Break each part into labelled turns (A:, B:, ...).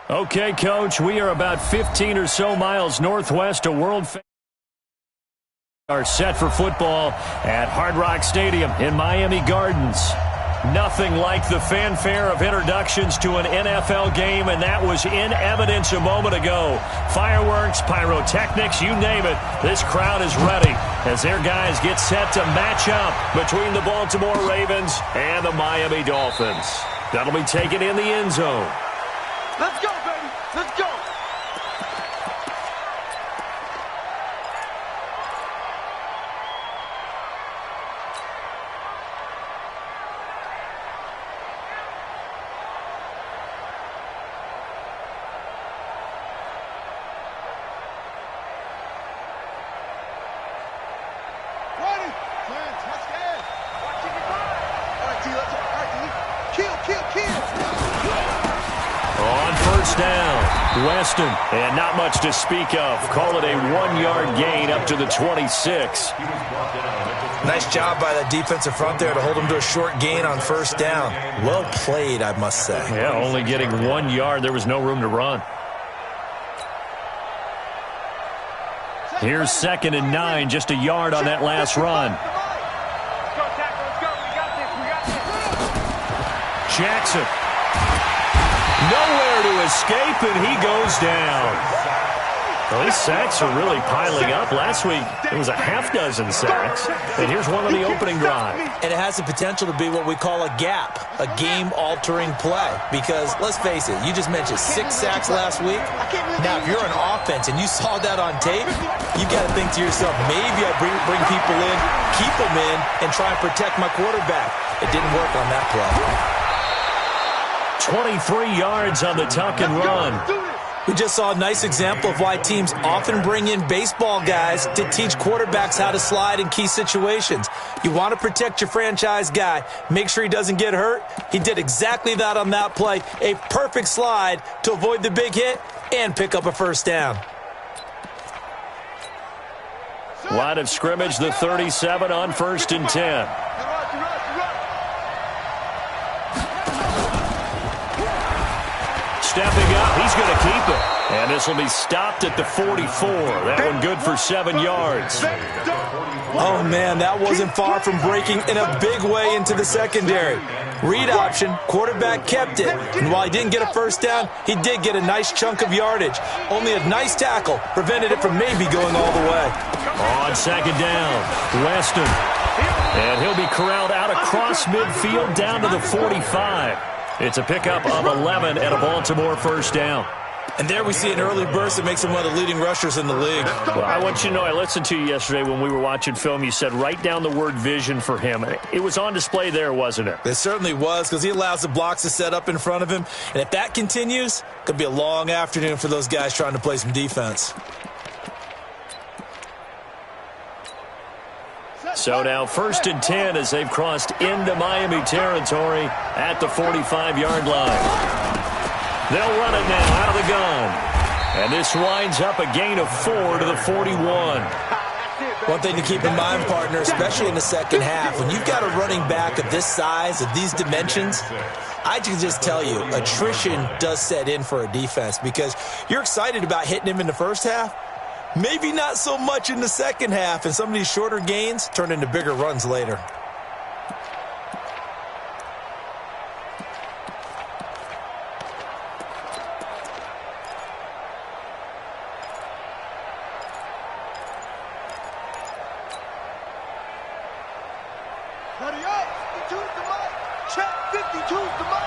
A: Okay, Coach, we are about 15 or so miles northwest of World Famous. Are set for football at Hard Rock Stadium in Miami Gardens. Nothing like the fanfare of introductions to an NFL game, and that was in evidence a moment ago. Fireworks, pyrotechnics, you name it. This crowd is ready as their guys get set to match up between the Baltimore Ravens and the Miami Dolphins. That'll be taken in the end zone.
B: Let's go, baby. Let's go.
A: Weston, and not much to speak of. Call it a 1-yard gain up to the 26.
C: Nice job by the defensive front there to hold him to a short gain on first down. Well played, I must say.
A: Yeah, only getting 1 yard. There was no room to run. Here's 2nd and 9, just a yard on that last run. Jackson. Nowhere to escape, and he goes down. Well, these sacks are really piling up. Last week, it was a half-dozen sacks. And here's one on the opening drive.
C: And it has the potential to be what we call a gap, a game-altering play. Because, let's face it, you just mentioned 6 sacks last week. Now, if you're an offense and you saw that on tape, you've got to think to yourself, maybe I bring people in, keep them in, and try and protect my quarterback. It didn't work on that play.
A: 23 yards on the tuck and run.
C: We just saw a nice example of why teams often bring in baseball guys to teach quarterbacks how to slide in key situations. You want to protect your franchise guy. Make sure he doesn't get hurt. He did exactly that on that play. A perfect slide to avoid the big hit and pick up a first down.
A: Line of scrimmage, the 37 on 1st and 10. Stepping up, he's going to keep it. And this will be stopped at the 44. That one good for 7 yards.
C: Oh, man, that wasn't far from breaking in a big way into the secondary. Read option, quarterback kept it. And while he didn't get a first down, he did get a nice chunk of yardage. Only a nice tackle prevented it from maybe going all the way.
A: On 2nd down, Weston. And he'll be corralled out across midfield down to the 45. It's a pickup of 11 and a Baltimore first down.
C: And there we see an early burst that makes him one of the leading rushers in the league.
A: Well, I want you to know, I listened to you yesterday when we were watching film. You said write down the word vision for him. It was on display there, wasn't it?
C: It certainly was, because he allows the blocks to set up in front of him. And if that continues, it could be a long afternoon for those guys trying to play some defense.
A: So now 1st and 10 as they've crossed into Miami territory at the 45-yard line. They'll run it now out of the gun. And this winds up a gain of 4 to the 41.
C: One thing to keep in mind, partner, especially in the second half, when you've got a running back of this size, of these dimensions, I can just tell you, attrition does set in for a defense because you're excited about hitting him in the first half. Maybe not so much in the second half, and some of these shorter gains turn into bigger runs later.
B: Ready up. 52's the mark. Check. 52's the mark.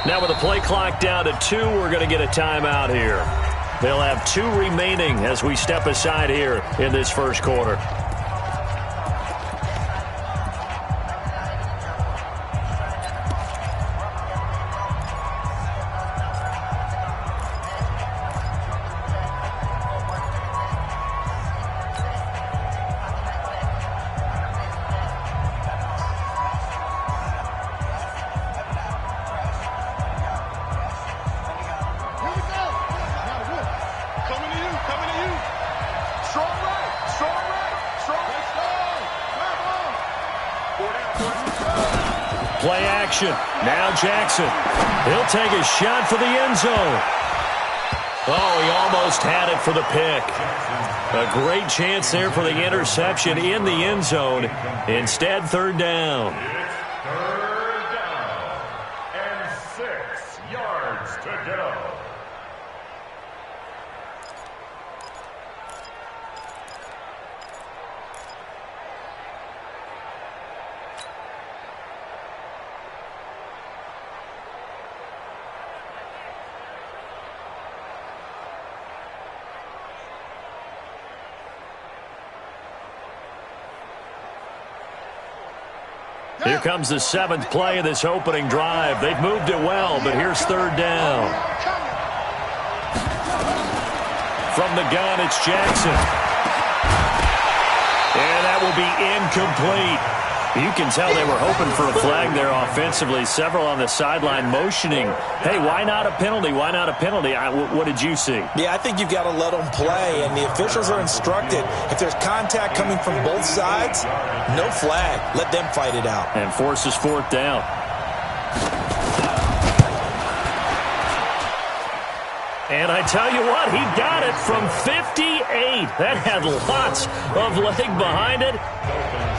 A: Now with the play clock down to 2, we're going to get a timeout here. They'll have 2 remaining as we step aside here in this first quarter. Play action. Now Jackson. He'll take a shot for the end zone. Oh, he almost had it for the pick. A great chance there for the interception in the end zone. Instead, third down.
D: It's third down and 6 yards to go.
A: Here comes the 7th play of this opening drive. They've moved it well, but here's third down. From the gun, it's Jackson. And that will be incomplete. You can tell they were hoping for a flag there offensively. Several on the sideline motioning, hey, why not a penalty? Why not a penalty? What did you see?
C: Yeah, I think you've got to let them play, and the officials are instructed, if there's contact coming from both sides, no flag. Let them fight it out.
A: And forces fourth down. And I tell you what, he got it from 58. That had lots of leg behind it.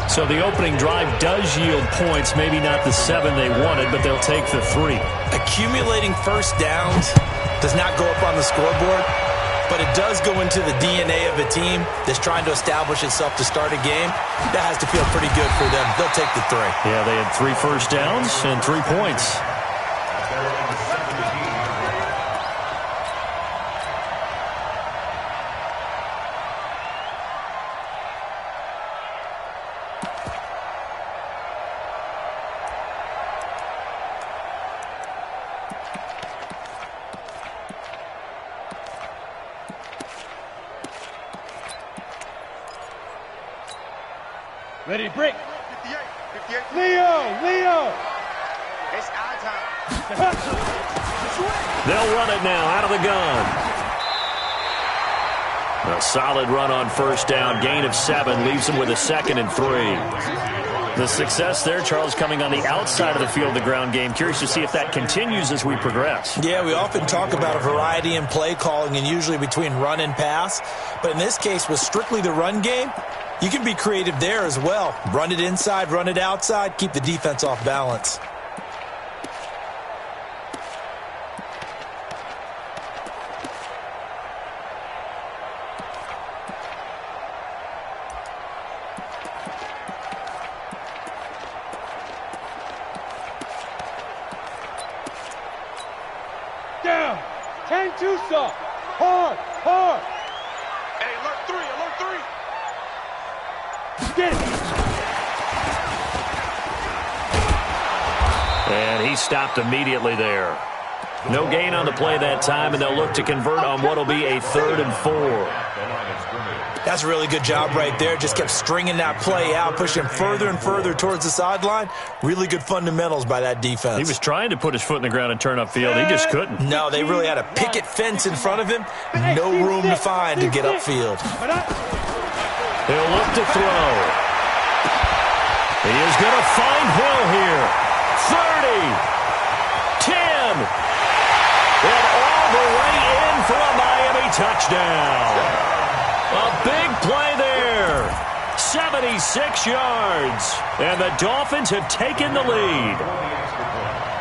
A: So the opening drive does yield points, maybe not the 7 they wanted, but they'll take the 3.
C: Accumulating first downs does not go up on the scoreboard, but it does go into the DNA of a team that's trying to establish itself to start a game. That has to feel pretty good for them. They'll take the 3.
A: Yeah, they had 3 first downs and 3 points.
B: Ready, break. 58, 58. Leo! It's our time.
A: They'll run it now out of the gun. A solid run on first down. Gain of 7 leaves them with a 2nd and 3. The success there, Charles, coming on the outside of the field, the ground game. Curious to see if that continues as we progress.
C: Yeah, we often talk about a variety in play calling and usually between run and pass. But in this case, with strictly the run game, you can be creative there as well. Run it inside, run it outside, keep the defense off balance.
B: Down. 10-2 soft. Hard. Hey, alert 3.
A: And he stopped immediately there. No gain on the play that time, and they'll look to convert on what will be a 3rd and 4.
C: That's a really good job right there. Just kept stringing that play out, pushing further and further towards the sideline. Really good fundamentals by that defense.
A: He was trying to put his foot in the ground and turn upfield. He just couldn't.
C: No, they really had a picket fence in front of him. No room to find to get upfield.
A: He'll look to throw. He is going to find Hill here. 30. 10. And all the way in for a Miami touchdown. A big play there. 76 yards. And the Dolphins have taken the lead.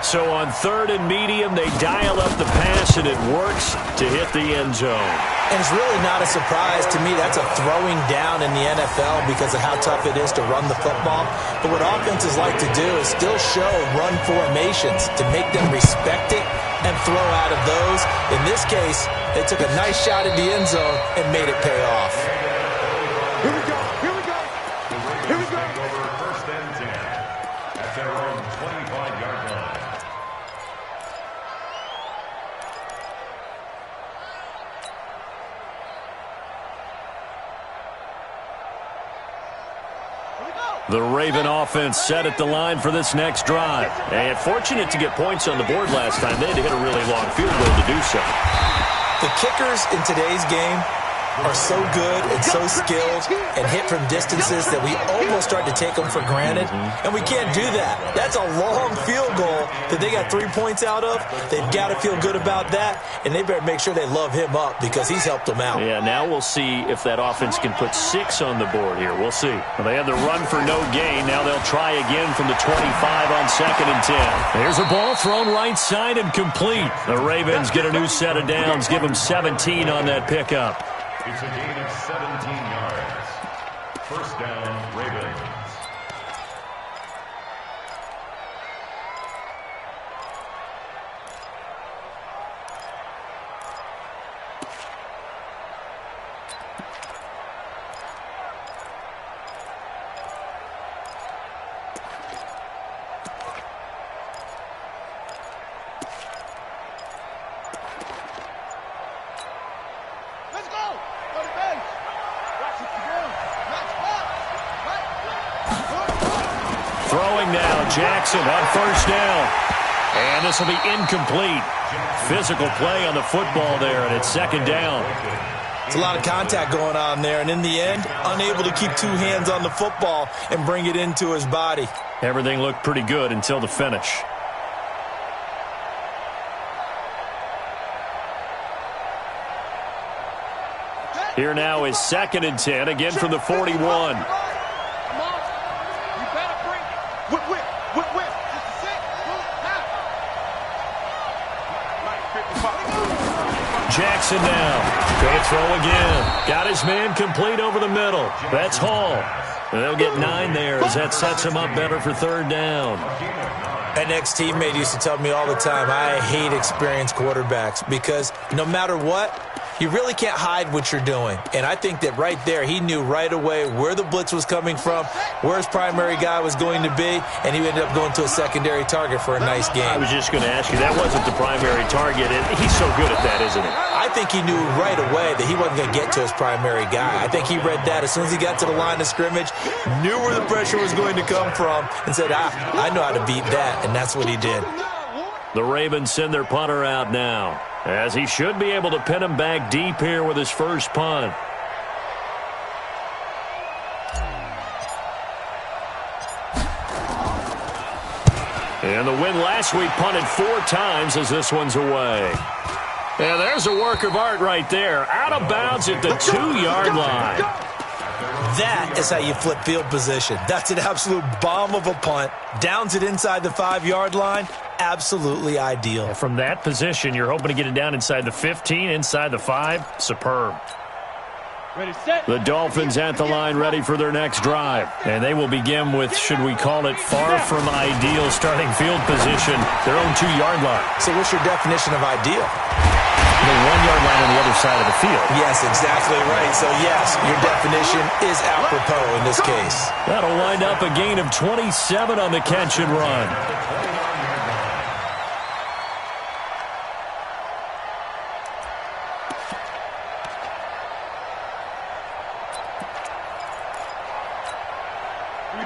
A: So on 3rd and medium, they dial up the pass, and it works to hit the end zone.
C: And it's really not a surprise to me. That's a throwing down in the NFL because of how tough it is to run the football. But what offenses like to do is still show run formations to make them respect it and throw out of those. In this case, they took a nice shot at the end zone and made it pay off.
B: Here we go.
D: First and 10 at their own 25-yard line.
A: The Raven offense set at the line for this next drive. And fortunate to get points on the board last time. They had to hit a really long field goal to do so.
C: The kickers in today's game are so good and so skilled and hit from distances that we almost start to take them for granted, and we can't do that. That's a long field goal that they got 3 points out of. They've got to feel good about that, and they better make sure they love him up because he's helped them out.
A: Yeah, now we'll see if that offense can put 6 on the board here. We'll see. Well, they had the run for no gain. Now they'll try again from the 25 on 2nd and 10. Here's a ball thrown right side and complete. The Ravens get a new set of downs, give them 17 on that pickup.
D: It's a gain of 17 yards. First down, Ravens.
B: Let's go! Go to base! Watch it again! Match box! Right!
A: Throwing now, Jackson on first down. And this will be incomplete. Physical play on the football there, and it's 2nd down.
C: It's a lot of contact going on there, and in the end, unable to keep 2 hands on the football and bring it into his body.
A: Everything looked pretty good until the finish. Here now is 2nd and 10, again from the 41.
B: Come on! You better bring it! Whip! Just a sec! Half!
A: Jackson now. They throw again. Got his man complete over the middle. That's Hall. They'll get 9 there as that sets him up better for 3rd down.
C: An ex-teammate used to tell me all the time, I hate experienced quarterbacks because no matter what, you really can't hide what you're doing. And I think that right there, he knew right away where the blitz was coming from, where his primary guy was going to be, and he ended up going to a secondary target for a nice game.
A: I was just going to ask you, that wasn't the primary target, and he's so good at that, isn't he?
C: I think he knew right away that he wasn't going to get to his primary guy. I think he read that as soon as he got to the line of scrimmage, knew where the pressure was going to come from, and said, I know how to beat that, and that's what he did.
A: The Ravens send their punter out now, as he should be able to pin him back deep here with his first punt. And the win last week punted 4 times as this one's away. And there's a work of art right there. Out of bounds at the 2-yard line.
C: That is how you flip field position. That's an absolute bomb of a punt. Downs it inside the 5-yard line. Absolutely ideal.
A: From that position, you're hoping to get it down inside the 15, inside the 5. Superb.
B: Ready, set.
A: The Dolphins at the line ready for their next drive. And they will begin with, should we call it, far from ideal starting field position, their own 2-yard line.
C: So what's your definition of ideal?
A: The 1-yard line on the other side of the field.
C: Yes, exactly right. So, yes, your definition is apropos in this case.
A: That'll wind up a gain of 27 on the catch and run.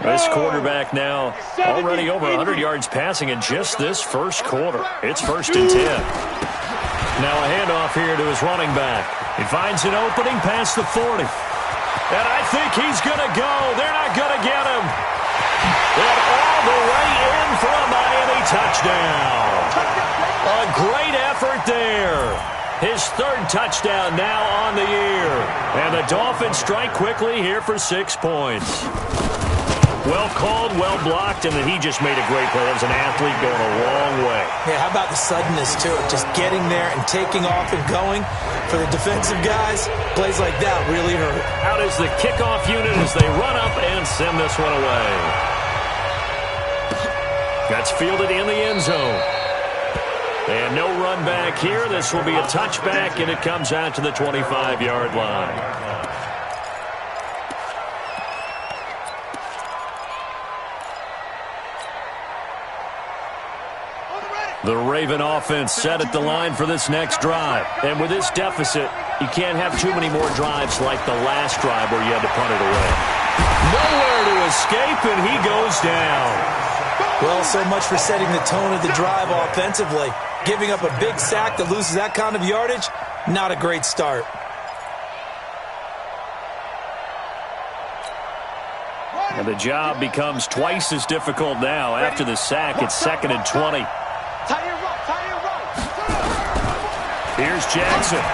A: This quarterback now already over 100 yards passing in just this first quarter. It's 1st and 10. Now a handoff here to his running back. He finds an opening past the 40. And I think he's going to go. They're not going to get him. And all the way in for a Miami touchdown. A great effort there. His 3rd touchdown now on the year. And the Dolphins strike quickly here for 6 points. Well called, well blocked, and then he just made a great play. That was an athlete going a long way.
C: Yeah, how about the suddenness to it? Just getting there and taking off and going. For the defensive guys, plays like that really hurt.
A: Out is the kickoff unit as they run up and send this one away. That's fielded in the end zone. And no run back here. This will be a touchback, and it comes out to the 25-yard line. The Raven offense set at the line for this next drive. And with this deficit, you can't have too many more drives like the last drive where you had to punt it away. Nowhere to escape, and he goes down.
C: Well, so much for setting the tone of the drive offensively. Giving up a big sack that loses that kind of yardage, not a great start.
A: And the job becomes twice as difficult now. After the sack, it's 2nd and 20. Here's Jackson.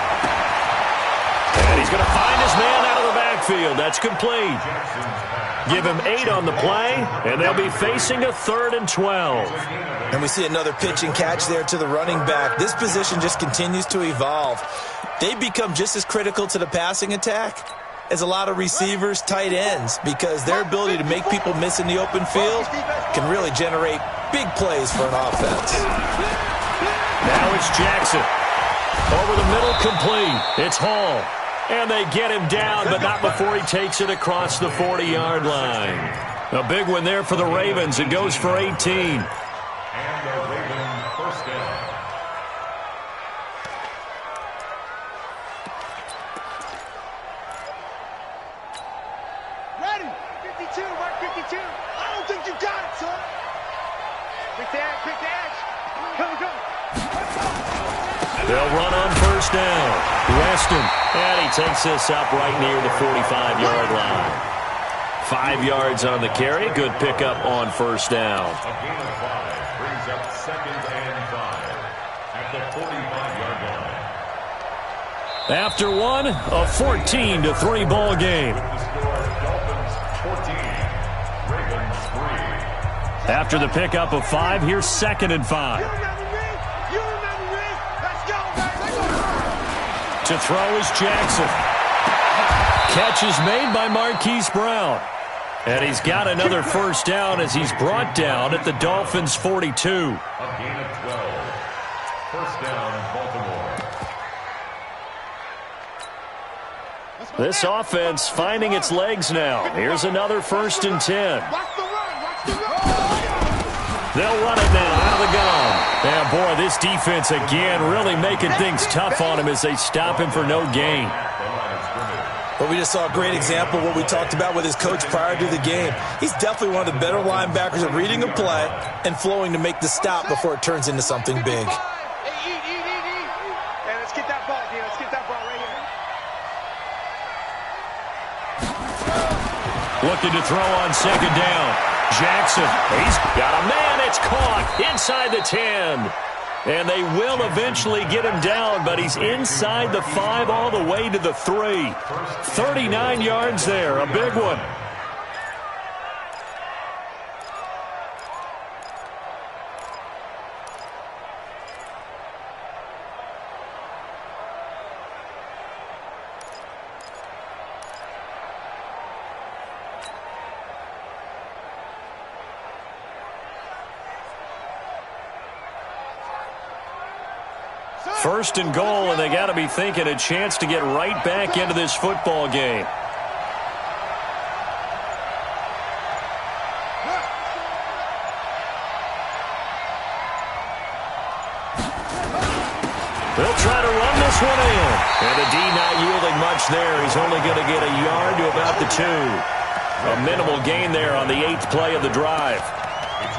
A: And he's going to find his man out of the backfield. That's complete. Give him 8 on the play, and they'll be facing a 3rd and 12.
C: And we see another pitch and catch there to the running back. This position just continues to evolve. They become just as critical to the passing attack as a lot of receivers, tight ends, because their ability to make people miss in the open field can really generate big plays for an offense.
A: Now it's Jackson. Over the middle, complete. It's Hall. And they get him down, but not before he takes it across the 40-yard line. A big one there for the Ravens. It goes for 18.
D: And the Ravens first down.
B: Ready. 52, mark 52. I don't think you got it, son. Quick the edge. Come.
A: They'll run on first down. Weston. And he takes this up right near the 45-yard line. 5 yards on the carry. Good pickup on first down.
D: A gain of 5 brings up 2nd and 5 at the 45-yard line.
A: After one, a 14-3 ball game.
D: The score, Dolphins 14, Ravens 3.
A: After the pickup of 5, here's 2nd and 5.
B: You remember me? Let's go, guys.
A: To throw is Jackson. Catch is made by Marquise Brown. And he's got another first down as he's brought down at the Dolphins' 42.
D: A gain of 12. First down, Baltimore.
A: This offense finding its legs now. Here's another 1st and 10.
B: Watch the run.
A: They'll run it now out of the gun. And boy, this defense again really making things tough on him as they stop him for no gain.
C: But we just saw a great example of what we talked about with his coach prior to the game. He's definitely one of the better linebackers at reading a play and flowing to make the stop before it turns into something big.
B: Hey, eat. Hey, let's get that ball, dude. Let's get that ball right here.
A: Looking to throw on 2nd down. Jackson, he's got a man. It's caught inside the 10. And they will eventually get him down, but he's inside the 5 all the way to the 3. 39 yards there, a big one. First and goal, and they got to be thinking a chance to get right back into this football game. They'll try to run this one in. And the D not yielding much there. He's only going to get a yard to about the 2. A minimal gain there on the 8th play of the drive.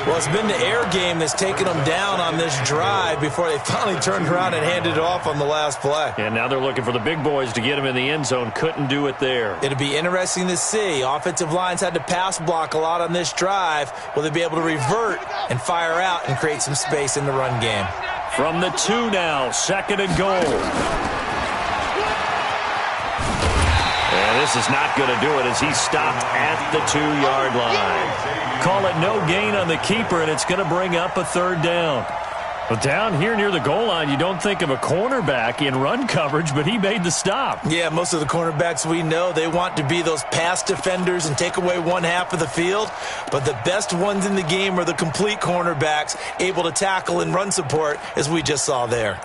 C: Well, it's been the air game that's taken them down on this drive before they finally turned around and handed it off on the last play.
A: And now they're looking for the big boys to get him in the end zone. Couldn't do it there.
C: It'll be interesting to see. Offensive lines had to pass block a lot on this drive. Will they be able to revert and fire out and create some space in the run game?
A: From the 2 now, 2nd and goal. And this is not going to do it as he's stopped at the 2-yard line. Call it no gain on the keeper, and it's going to bring up a 3rd down. But down here near the goal line, you don't think of a cornerback in run coverage, but he made the stop.
C: Yeah, most of the cornerbacks we know, they want to be those pass defenders and take away one half of the field. But the best ones in the game are the complete cornerbacks, able to tackle and run support, as we just saw there.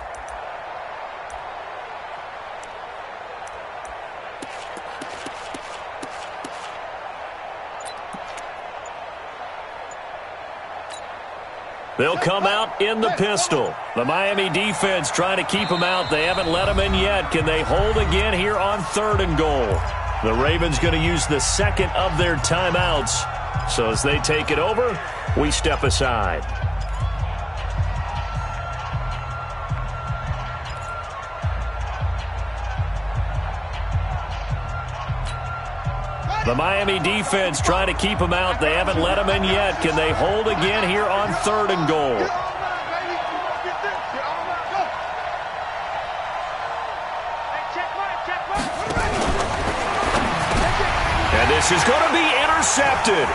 A: They'll come out in the pistol. The Miami defense trying to keep them out. They haven't let them in yet. Can they hold again here on 3rd and goal? The Ravens going to use the 2nd of their timeouts. So as they take it over, we step aside. The Miami defense trying to keep them out. They haven't let them in yet. Can they hold again here on 3rd and goal? And this is going to be intercepted.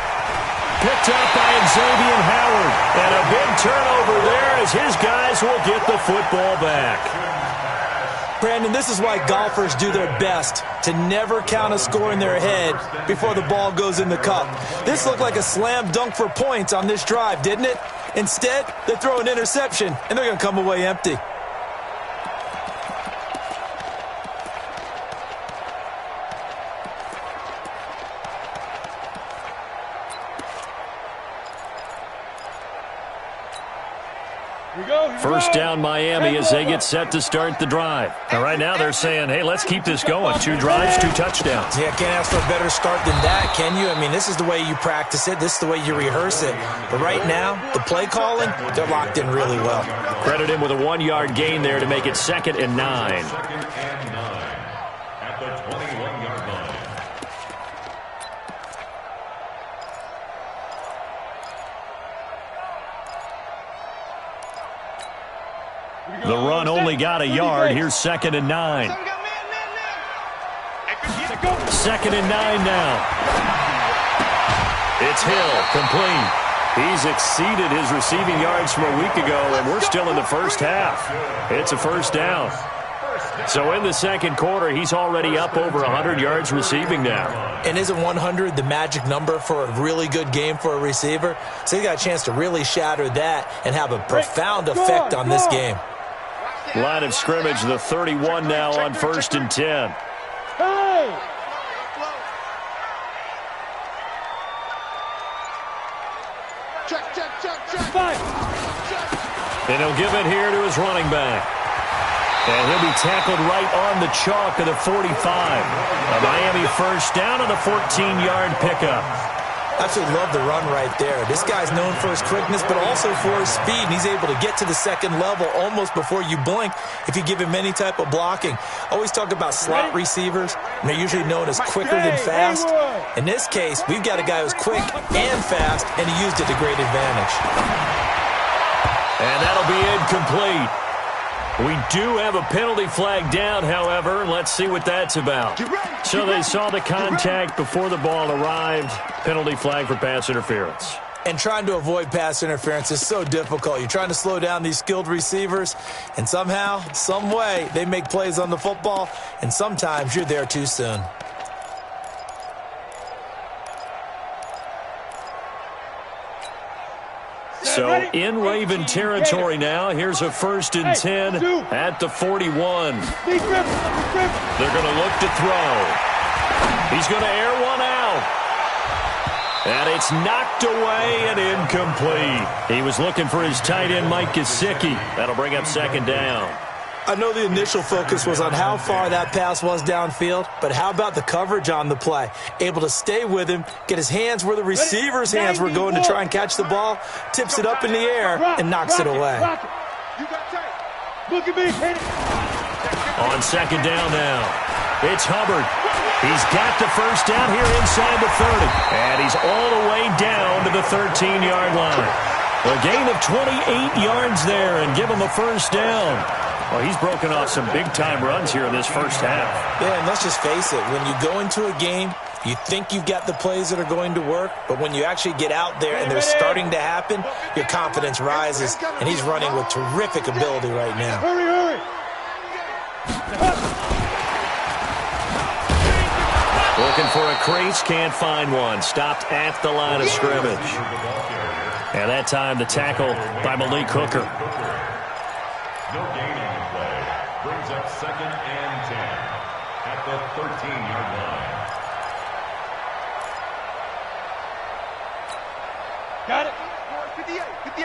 A: Picked up by Xavier Howard. And a big turnover there as his guys will get the football back.
C: Brandon, this is why golfers do their best to never count a score in their head before the ball goes in the cup. This looked like a slam dunk for points on this drive, didn't it? Instead, they throw an interception, and they're going to come away empty.
A: First down Miami as they get set to start the drive. And right now they're saying, hey, let's keep this going. 2 drives, 2 touchdowns.
C: Yeah, can't ask for a better start than that, can you? I mean, this is the way you practice it. This is the way you rehearse it. But right now, the play calling, they're locked in really well.
A: Credit him with a 1-yard gain there to make it 2nd and 9.
D: 2nd and 9 at the 21-yard line.
A: The run only got a yard. Here's 2nd and 9. 2nd and 9 now. It's Hill, complete. He's exceeded his receiving yards from a week ago, and we're still in the first half. It's a first down. So in the second quarter, he's already up over 100 yards receiving now.
C: And isn't 100 the magic number for a really good game for a receiver? So he got a chance to really shatter that and have a profound effect on this game.
A: Line of scrimmage, the 31 now on 1st and 10.
B: Hey! Check.
A: And he'll give it here to his running back. And he'll be tackled right on the chalk of the 45. A Miami first down on a 14-yard pickup.
C: Absolutely love the run right there. This guy's known for his quickness, but also for his speed. And he's able to get to the second level almost before you blink if you give him any type of blocking. I always talk about slot receivers, and they're usually known as quicker than fast. In this case, we've got a guy who's quick and fast, and he used it to great advantage.
A: And that'll be incomplete. We do have a penalty flag down, however. Let's see what that's about. So they saw the contact before the ball arrived. Penalty flag for pass interference.
C: And trying to avoid pass interference is so difficult. You're trying to slow down these skilled receivers, and somehow, some way, they make plays on the football, and sometimes you're there too soon.
A: So in Raven territory now. Here's a 1st and 10 at the 41. They're going to look to throw. He's going to air one out. And it's knocked away and incomplete. He was looking for his tight end, Mike Gesicki. That'll bring up 2nd down.
C: I know the initial focus was on how far that pass was downfield, but how about the coverage on the play? Able to stay with him, get his hands where the receiver's hands were going to try and catch the ball, tips it up in the air, and knocks it away.
B: Look at me, hit it.
A: On 2nd down now, it's Hubbard. He's got the first down here inside the 30, and he's all the way down to the 13-yard line. A gain of 28 yards there and give him a first down. Well, he's broken off some big-time runs here in this first half.
C: Yeah, and let's just face it. When you go into a game, you think you've got the plays that are going to work, but when you actually get out there and they're starting to happen, your confidence rises, and he's running with terrific ability right now.
B: Hurry.
A: Looking for a crease, can't find one. Stopped at the line of scrimmage. And that time the tackle by Malik Hooker.
D: No gain on the play. Brings up 2nd and 10 at the 13-yard line.
B: Got it. 58.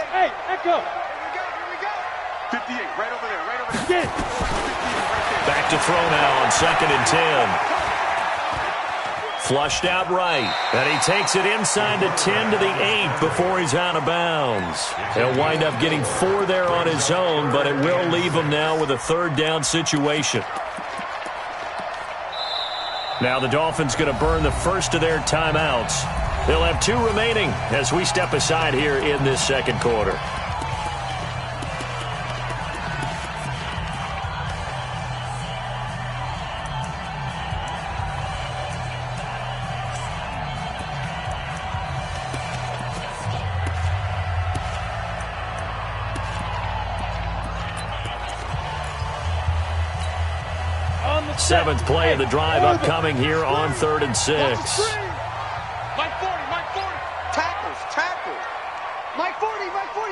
B: Hey, echo. Here we go. 58, right over there. Get it.
A: Back to throw now on 2nd and 10. Flushed out right, and he takes it inside the 10 to the 8 before he's out of bounds. He'll wind up getting 4 there on his own, but it will leave him now with a 3rd down situation. Now the Dolphins going to burn the first of their timeouts. They'll have 2 remaining as we step aside here in this second quarter. Seventh play of the drive upcoming here on 3rd and 6.
B: Mike 40, Mike 40. Tackles. Mike 40,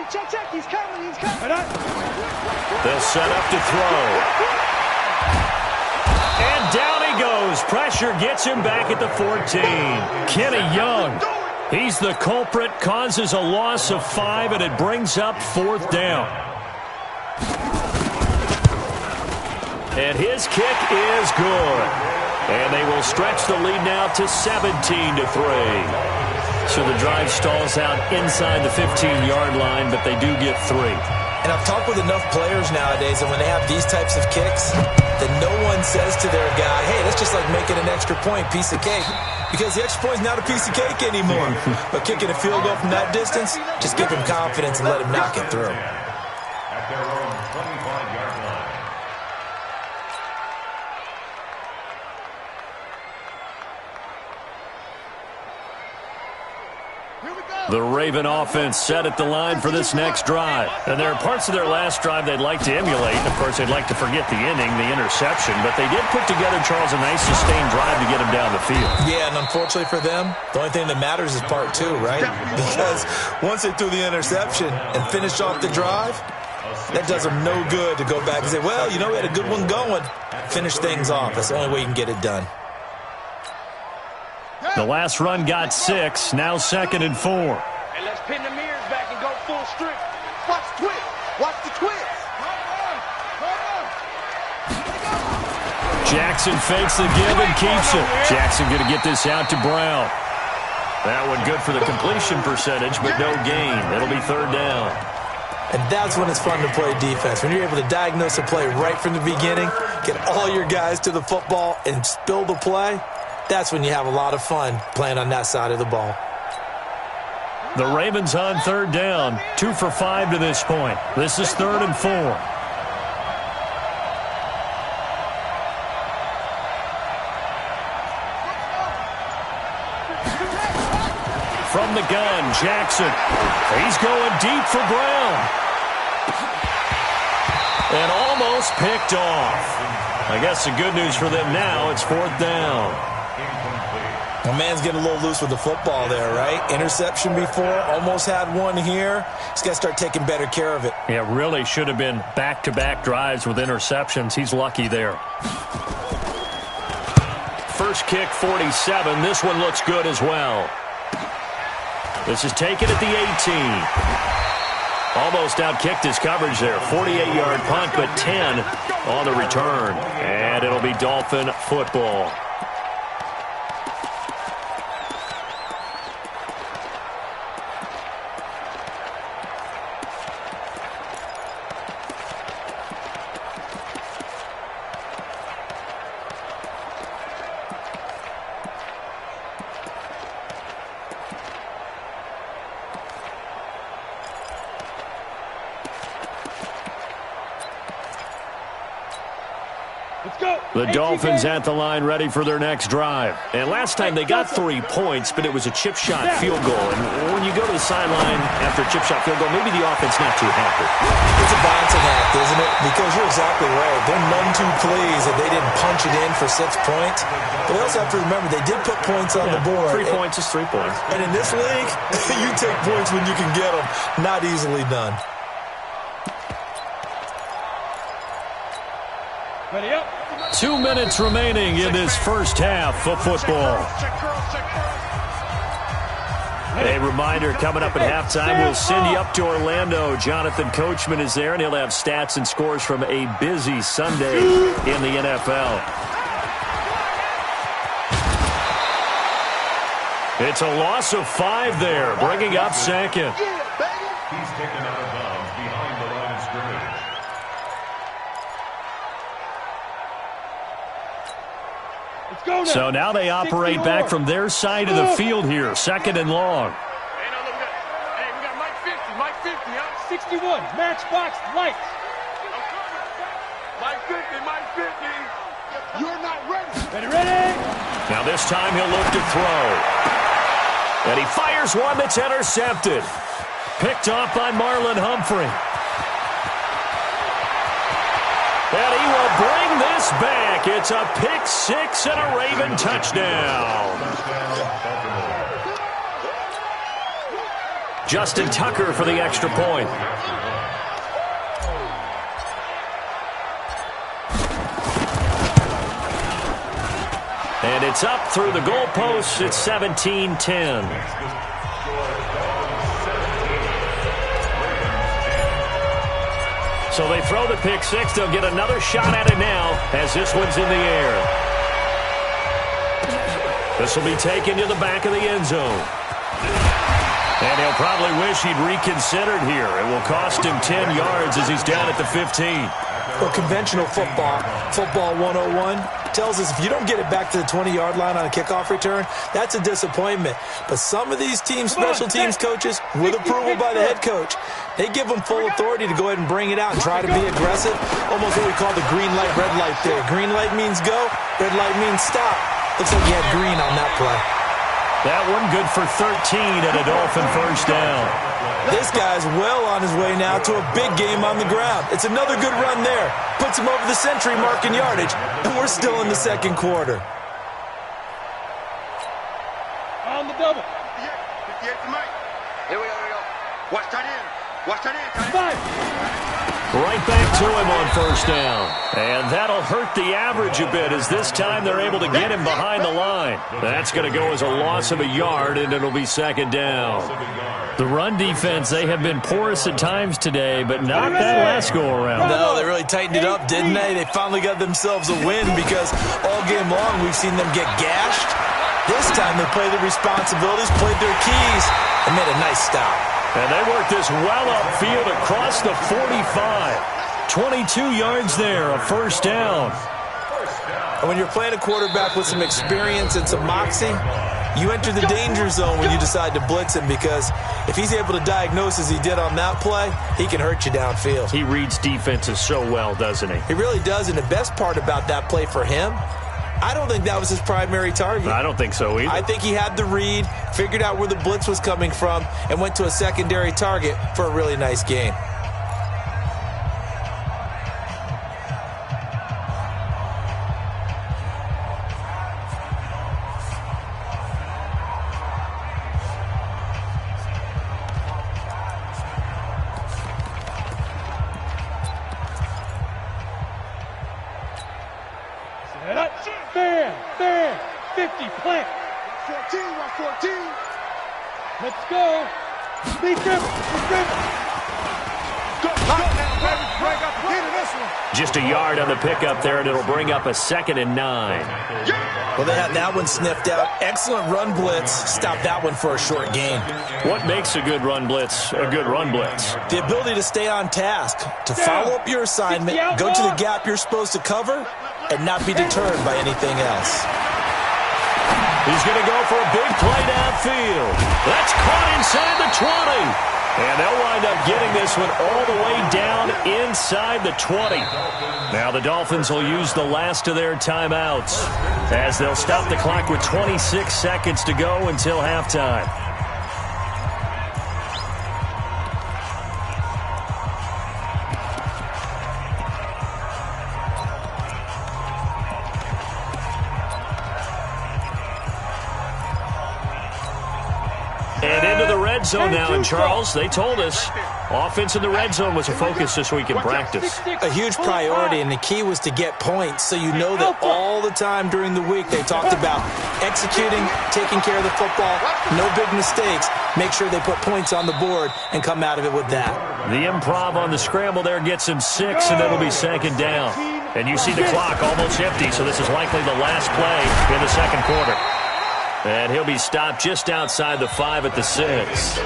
B: check, he's coming.
A: They'll set up to throw. And down he goes. Pressure gets him back at the 14. Kenny Young, he's the culprit, causes a loss of 5, and it brings up 4th down. And his kick is good. And they will stretch the lead now to 17-3. So the drive stalls out inside the 15-yard line, but they do get 3.
C: And I've talked with enough players nowadays that when they have these types of kicks, that no one says to their guy, hey, that's just like making an extra point, piece of cake. Because the extra point is not a piece of cake anymore. But kicking a field goal from that distance, just give him confidence and let him knock it through.
D: At their own 25-yard line.
A: The Raven offense set at the line for this next drive. And there are parts of their last drive they'd like to emulate. Of course, they'd like to forget the inning, the interception. But they did put together, Charles, a nice sustained drive to get him down the field.
C: Yeah, and unfortunately for them, the only thing that matters is part 2, right? Because once they threw the interception and finished off the drive, that does them no good to go back and say, well, you know, we had a good one going. Finish things off. That's the only way you can get it done.
A: The last run got 6, now 2nd and 4.
B: And let's pin the mirrors back and go full strip. Watch the twist. Watch the twist.
A: Jackson fakes the give and keeps it. Jackson going to get this out to Brown. That one good for the completion percentage, but no gain. It'll be 3rd down.
C: And that's when it's fun to play defense. When you're able to diagnose a play right from the beginning, get all your guys to the football and spill the play, that's when you have a lot of fun playing on that side of the ball.
A: The Ravens on 3rd down. 2 for 5 to this point. This is 3rd and 4. From the gun, Jackson. He's going deep for Brown. And almost picked off. I guess the good news for them now, it's 4th down.
C: My man's getting a little loose with the football there, right? Interception before, almost had one here. He's got to start taking better care of it.
A: Yeah, really should have been back-to-back drives with interceptions. He's lucky there. First kick, 47. This one looks good as well. This is taken at the 18. Almost out-kicked his coverage there. 48-yard punt, but 10 on the return. And it'll be Dolphin football. The Dolphins at the line ready for their next drive. And last time they got 3 points, but it was a chip shot field goal. And when you go to the sideline after a chip shot field goal, maybe the offense not too happy.
C: It's a balancing act, isn't it? Because you're exactly right. They're none too pleased that they didn't punch it in for 6 points. But they also have to remember they did put points on the board.
A: 3 points is 3 points.
C: And in this league, you take points when you can get them. Not easily done.
B: Ready up.
A: 2 minutes remaining in this first half of football. A reminder, coming up at halftime, we'll send you up to Orlando. Jonathan Coachman is there, and he'll have stats and scores from a busy Sunday in the NFL. It's a loss of 5 there, bringing up 2nd.
D: He's taken out of bounds behind the line of scrimmage.
B: Let's go now.
A: So now they operate back from their side of the field here, 2nd and long.
B: Hey, no, look at that. Hey, we got Mike 50. Mike 50, huh? 61. Matchbox lights. Mike 50. Mike 50. You're not ready. Ready, ready.
A: Now this time he'll look to throw. And he fires one that's intercepted. Picked off by Marlon Humphrey. And he will bring this back. It's a pick 6 and a Raven touchdown. Justin Tucker for the extra point. And it's up through the goalposts. It's 17-10. So they throw the pick 6. They'll get another shot at it now as this one's in the air. This will be taken to the back of the end zone. And he'll probably wish he'd reconsidered here. It will cost him 10 yards as he's down at the 15.
C: Well, conventional football 101, tells us if you don't get it back to the 20-yard line on a kickoff return, that's a disappointment. But some of these teams, special teams coaches, with approval by the head coach, they give them full authority to go ahead and bring it out and try to be aggressive. Almost what we call the green light, red light theory. Green light means go, red light means stop. Looks like you had green on that play.
A: That one good for 13 and a Dolphin first down.
C: This guy's well on his way now to a big game on the ground. It's another good run there. Puts him over the century mark in yardage, and we're still in the second quarter.
B: On the double.
E: 58 to Mike. Here we go. Watch that in. Watch that in.
A: Right back to him on first down. And that'll hurt the average a bit as this time they're able to get him behind the line. That's going to go as a loss of a yard, and it'll be second down. The run defense, they have been porous at times today, but not that last go-around.
C: No, they really tightened it up, didn't they? They finally got themselves a win because all game long we've seen them get gashed. This time they played their responsibilities, played their keys, and made a nice stop.
A: And they worked this well upfield across the 45. 22 yards there, a first down.
C: And when you're playing a quarterback with some experience and some moxie, you enter the danger zone when you decide to blitz him, because if he's able to diagnose as he did on that play, he can hurt you downfield.
A: He reads defenses so well, doesn't he?
C: He really does, and the best part about that play for him, I don't think that was his primary target.
A: I don't think so either.
C: I think he had the read, figured out where the blitz was coming from, and went to a secondary target for a really nice gain.
B: Fair. 50, plant.
E: 14, 14.
B: Let's go. Beat them.
A: Just a yard on the pickup there, and it'll bring up a 2nd and 9.
C: Well, they had that one sniffed out. Excellent run blitz. Stopped that one for a short gain.
A: What makes a good run blitz a good run blitz?
C: The ability to stay on task, to follow up your assignment, go to the gap you're supposed to cover, and not be deterred by anything else.
A: He's going to go for a big play downfield. That's caught inside the 20. And they'll wind up getting this one all the way down inside the 20. Now the Dolphins will use the last of their timeouts as they'll stop the clock with 26 seconds to go until halftime. And into the red zone now, and Charles, they told us offense in the red zone was a focus this week in practice.
C: A huge priority, and the key was to get points, so you know that all the time during the week they talked about executing, taking care of the football, no big mistakes, make sure they put points on the board and come out of it with that.
A: The improv on the scramble there gets him 6, and it'll be second down. And you see the clock almost empty, so this is likely the last play in the second quarter. And he'll be stopped just outside the 5 at the 6.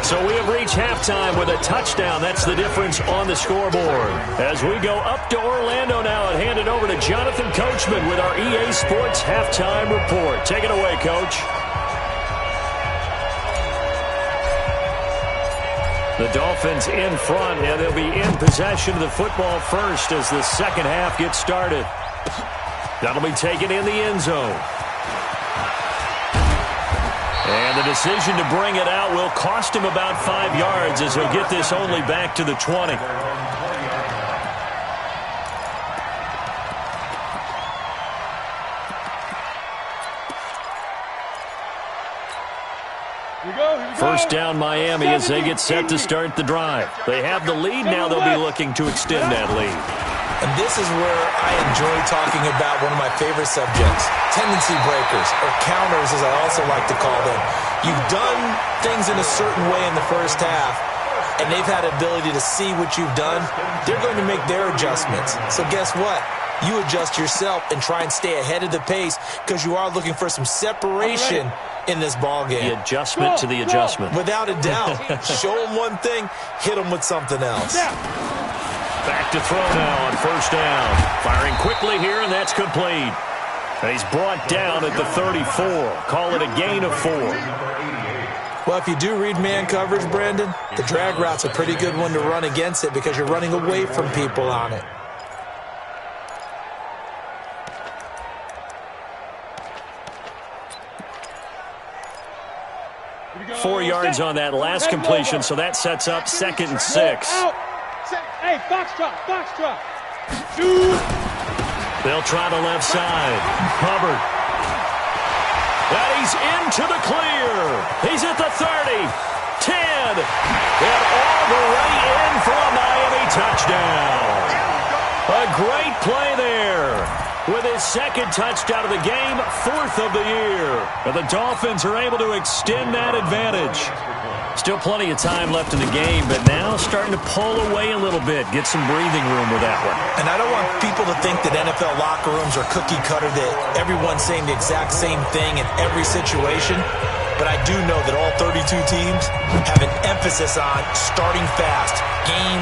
A: So we have reached halftime with a touchdown. That's the difference on the scoreboard. As we go up to Orlando now and hand it over to Jonathan Coachman with our EA Sports Halftime Report. Take it away, Coach. The Dolphins in front, and they'll be in possession of the football first as the second half gets started. That'll be taken in the end zone. And the decision to bring it out will cost him about 5 yards as he'll get this only back to the 20. First down Miami as they get set to start the drive. They have the lead now. They'll be looking to extend that lead.
C: And this is where I enjoy talking about one of my favorite subjects, tendency breakers, or counters as I also like to call them. You've done things in a certain way in the first half, and they've had the ability to see what you've done. They're going to make their adjustments. So guess what? You adjust yourself and try and stay ahead of the pace because you are looking for some separation in this ball game.
A: The adjustment to the adjustment.
C: Without a doubt. Show them one thing, hit them with something else.
A: Back to throw now on first down. Firing quickly here, and that's complete. And he's brought down at the 34. Call it a gain of 4.
C: Well, if you do read man coverage, Brandon, the drag route's a pretty good one to run against it because you're running away from people on it.
A: – 4 yards on that last completion, so that sets up 2nd and 6.
B: Hey, box drop.
A: They'll try the left side. Hubbard. And he's into the clear. He's at the 30, 10, and all the way in for a Miami touchdown. A great play there. With his second touchdown of the game, 4th of the year. And the Dolphins are able to extend that advantage. Still plenty of time left in the game, but now starting to pull away a little bit, get some breathing room with that one.
C: And I don't want people to think that NFL locker rooms are cookie cutter, that everyone's saying the exact same thing in every situation. But I do know that all 32 teams have an emphasis on starting fast. Game,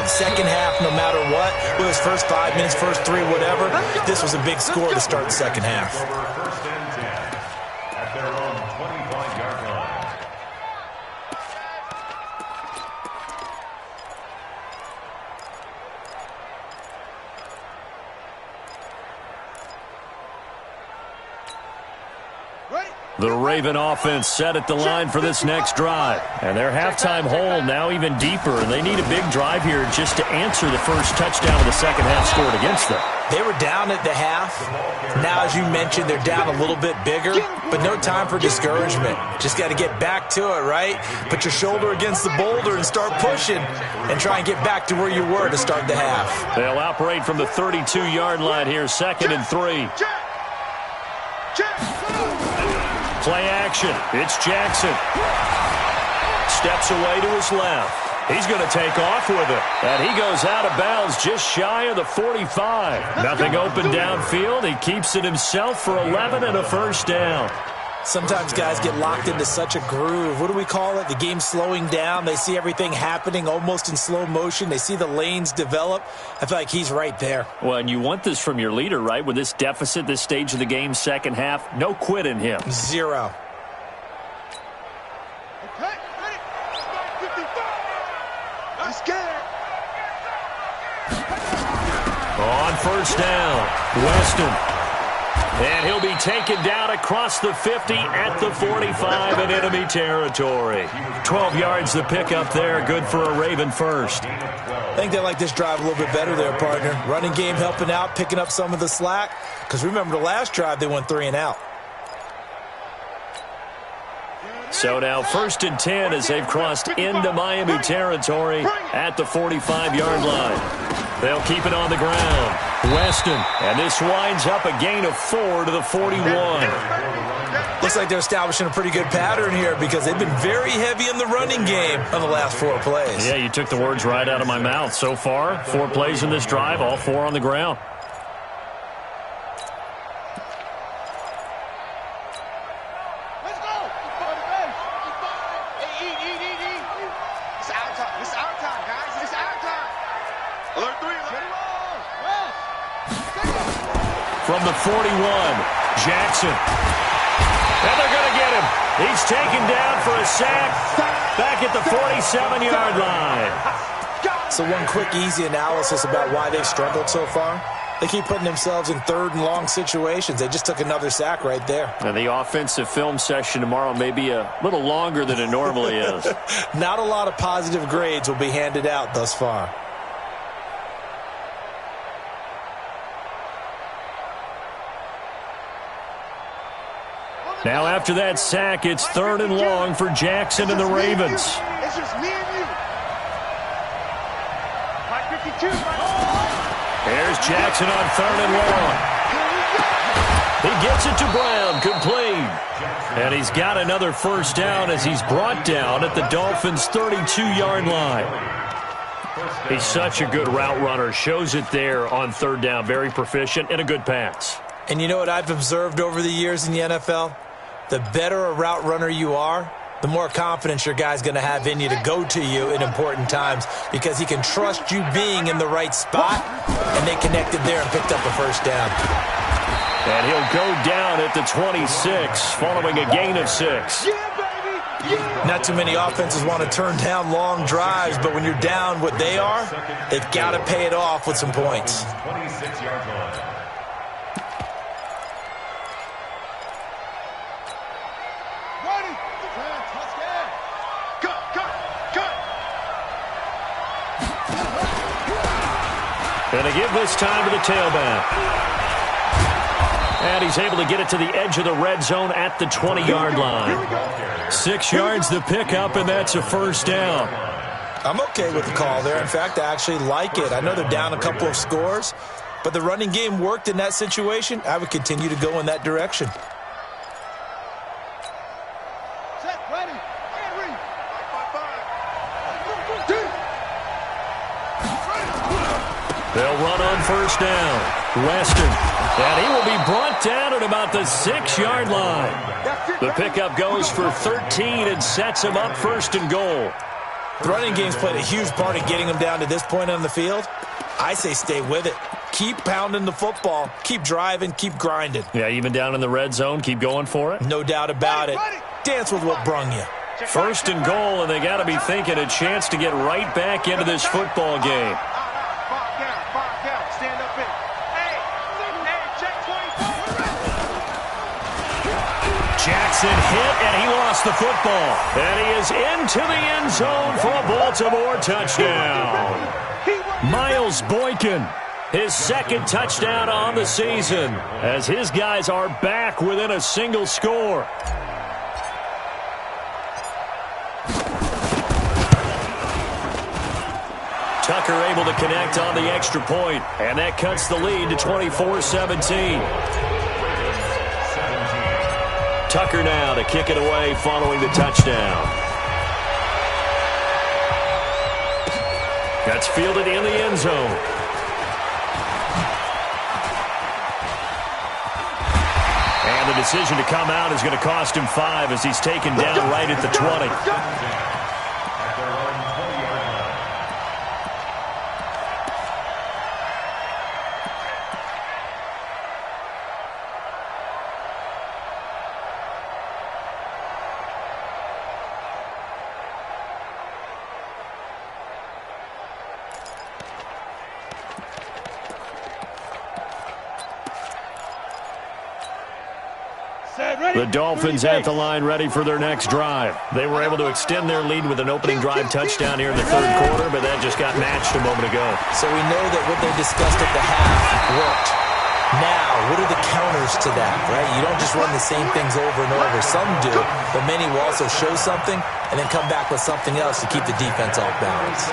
C: second half, no matter what. Whether it's first 5 minutes, first 3, whatever. This was a big score to start the second half.
D: First and 10 at their own 25-yard line.
A: The Raven offense set at the line for this next drive. And their halftime hole now even deeper, and they need a big drive here just to answer the first touchdown of the second half scored against them.
C: They were down at the half. Now, as you mentioned, they're down a little bit bigger, but no time for discouragement. Just got to get back to it, right? Put your shoulder against the boulder and start pushing and try and get back to where you were to start the half.
A: They'll operate from the 32-yard line here, 2nd and 3. Play action. It's Jackson. Steps away to his left. He's going to take off with it. And he goes out of bounds just shy of the 45. Nothing open downfield. He keeps it himself for 11 and a first down.
C: Sometimes guys get locked into such a groove. What do we call it? The game's slowing down. They see everything happening almost in slow motion. They see the lanes develop. I feel like he's right there.
A: Well, and you want this from your leader, right? With this deficit, this stage of the game, second half, no quit in him.
C: 0.
B: Okay, ready? 55. Let's get it.
A: On first down, Weston. And he'll be taken down across the 50 at the 45 in enemy territory. 12 yards to pick up there. Good for a Raven first.
C: I think they like this drive a little bit better there, partner. Running game helping out, picking up some of the slack. Because remember the last drive, they went 3 and out.
A: So now 1st and 10 as they've crossed into Miami territory at the 45-yard line. They'll keep it on the ground. Weston, and this winds up a gain of 4 to the 41.
C: Looks like they're establishing a pretty good pattern here because they've been very heavy in the running game on the last 4 plays.
A: Yeah, you took the words right out of my mouth. So far, 4 plays in this drive, all 4 on the ground. from the 41. Jackson. And they're going to get him. He's taken down for a sack back at the 47-yard line.
C: So one quick, easy analysis about why they've struggled so far. They keep putting themselves in third and long situations. They just took another sack right there.
A: And the offensive film session tomorrow may be a little longer than it normally is.
C: Not a lot of positive grades will be handed out thus far.
B: Now after that sack, it's 3rd and long for Jackson and the Ravens. It's just me and you. 52.
A: Here's Jackson on 3rd and long. He gets it to Brown, complete. And he's got another first down as he's brought down at the Dolphins' 32-yard line. He's such a good route runner. Shows it there on 3rd down. Very proficient and a good pass.
C: And you know what I've observed over the years in the NFL? The better a route runner you are, the more confidence your guy's going to have in you to go to you in important times because he can trust you being in the right spot, and they connected there and picked up a first down.
A: And he'll go down at the 26 following a gain of 6.
C: Not too many offenses want to turn down long drives, but when you're down what they are, they've got to pay it off with some points.
D: 26-yard line.
A: And they give this time to the tailback. And he's able to get it to the edge of the red zone at the 20-yard line.
B: 6 yards the pickup, and that's a first down.
C: I'm okay with the call there. In fact, I actually like it. I know they're down a couple of scores, but the running game worked in that situation. I would continue to go in that direction.
A: They'll run on first down. Weston. And he will be brought down at about the 6-yard line. The pickup goes for 13 and sets him up 1st and goal.
C: The running game's played a huge part in getting him down to this point on the field. I say stay with it. Keep pounding the football. Keep driving. Keep grinding.
A: Yeah, even down in the red zone, keep going for it.
C: No doubt about it. Dance with what brung you.
A: 1st and goal, and they got to be thinking a chance to get right back into this football game. Jackson hit, and he lost the football. And he is into the end zone for a Baltimore touchdown. Miles Boykin, his 2nd touchdown on the season, as his guys are back within a single score. Tucker able to connect on the extra point, and that cuts the lead to 24-17. Tucker now to kick it away following the touchdown. That's fielded in the end zone. And the decision to come out is going to cost him 5 as he's taken down right at the 20. The Dolphins at the line ready for their next drive. They were able to extend their lead with an opening drive touchdown here in the 3rd quarter, but that just got matched a moment ago.
C: So we know that what they discussed at the half worked. Now, what are the counters to that, right? You don't just run the same things over and over. Some do, but many will also show something and then come back with something else to keep the defense off balance.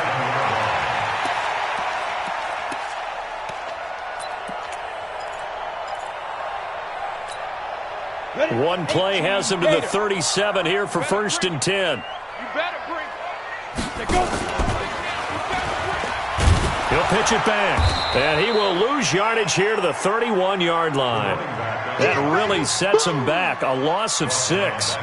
A: One play has him to the 37 here for 1st and 10. He'll pitch it back, and he will lose yardage here to the 31-yard line. That really sets him back, a loss of 6.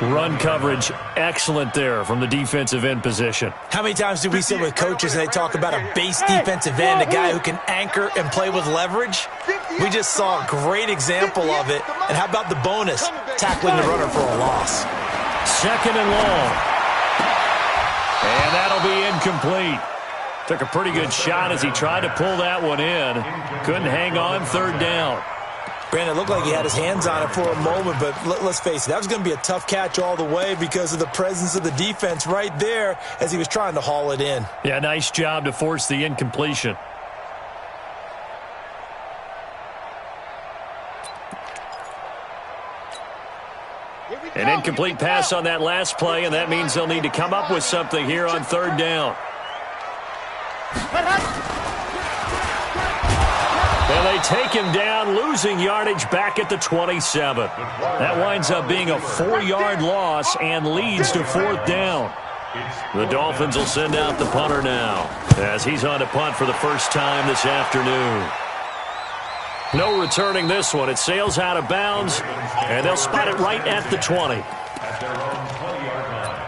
A: Run coverage, excellent there from the defensive end position.
C: How many times do we sit with coaches and they talk about a base defensive end, a guy who can anchor and play with leverage? We just saw a great example of it. And how about the bonus, tackling the runner for a loss?
A: Second and long. And that'll be incomplete. Took a pretty good shot as he tried to pull that one in. Couldn't hang on, third down.
C: Brandon, it looked like he had his hands on it for a moment, but let's face it, that was going to be a tough catch all the way because of the presence of the defense right there as he was trying to haul it in.
A: Yeah, nice job to force the incompletion. An incomplete pass on that last play, and that means they'll need to come up with something here on third down. And they take him down, losing yardage back at the 27. That winds up being a 4-yard loss and leads to fourth down. The Dolphins will send out the punter now as he's on to punt for the first time this afternoon. No returning this one. It sails out of bounds, and they'll spot it right at the 20.
D: At their own 20-yard line.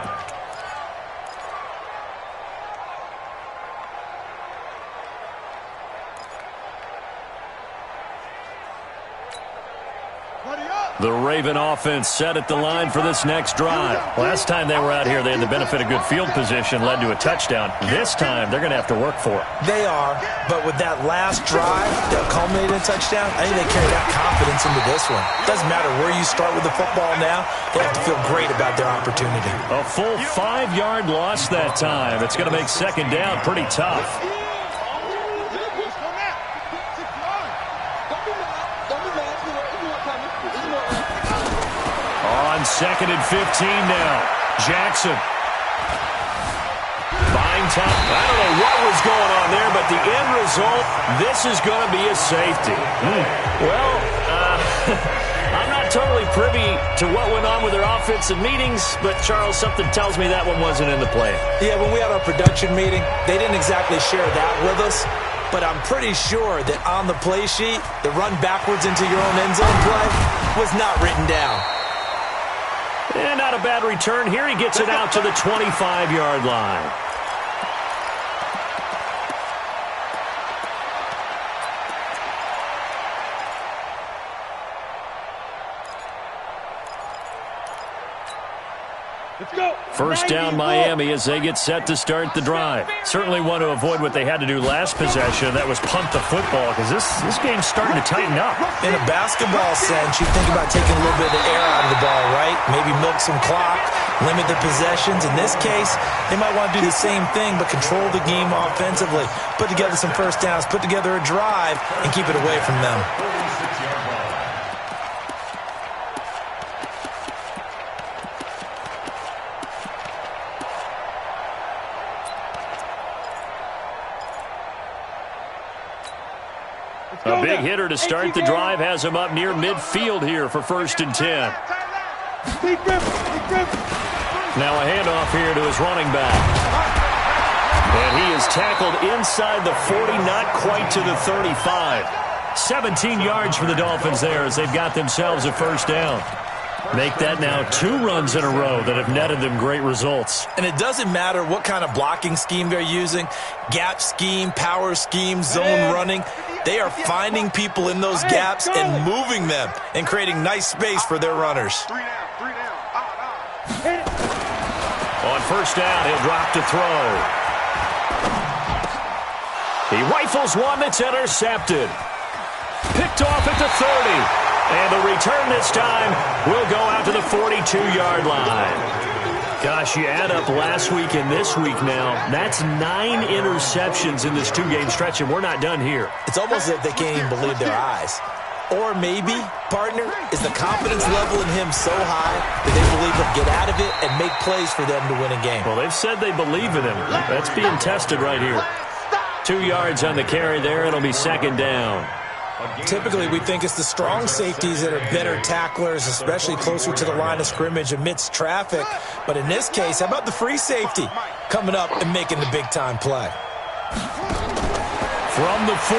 A: The Raven offense set at the line for this next drive. Last time they were out here, they had the benefit of good field position, led to a touchdown. This time, they're going to have to work for it.
C: They are, but with that last drive that culminated in a touchdown, I think they carry that confidence into this one. Doesn't matter where you start with the football now, they have to feel great about their opportunity.
A: A full 5-yard loss that time. It's going to make second down pretty tough. On second and 15 now. Jackson. Buying time. I don't know what was going on there, but the end result, this is going to be a safety. Well, I'm not totally privy to what went on with their offensive meetings, but, Charles, something tells me that one wasn't in the plan.
C: Yeah, when we had our production meeting, they didn't exactly share that with us, but I'm pretty sure that on the play sheet, the run backwards into your own end zone play was not written down.
A: And not a bad return here. He gets it out to the 25-yard line. First down Miami as they get set to start the drive. Certainly want to avoid what they had to do last possession. That was punt the football because this game's starting to tighten up.
C: In a basketball sense, you think about taking a little bit of the air out of the ball, right? Maybe milk some clock, limit the possessions. In this case, they might want to do the same thing but control the game offensively. Put together some first downs, put together a drive, and keep it away from them.
A: A big hitter to start the drive has him up near midfield here for first and 10. Now a handoff here to his running back. And he is tackled inside the 40, not quite to the 35. 17 yards for the Dolphins there as they've got themselves a first down. Make that now 2 runs in a row that have netted them great results.
C: And it doesn't matter what kind of blocking scheme they're using, gap scheme, power scheme, zone running. They are finding people in those gaps and moving them and creating nice space for their runners.
E: 3 down.
A: On first down, he'll drop to throw. He rifles one that's intercepted. Picked off at the 30. And the return this time will go out to the 42-yard line. Gosh, you add up last week and this week now, that's 9 interceptions in this 2-game stretch, and we're not done here.
C: It's almost as if they can't even believe their eyes. Or maybe, partner, is the confidence level in him so high that they believe he'll get out of it and make plays for them to win a game.
A: Well, they've said they believe in him. That's being tested right here. 2 yards on the carry there. It'll be second down.
C: Typically, we think it's the strong safeties that are better tacklers, especially closer to the line of scrimmage amidst traffic. But in this case, how about the free safety coming up and making the big-time play?
A: From the 44,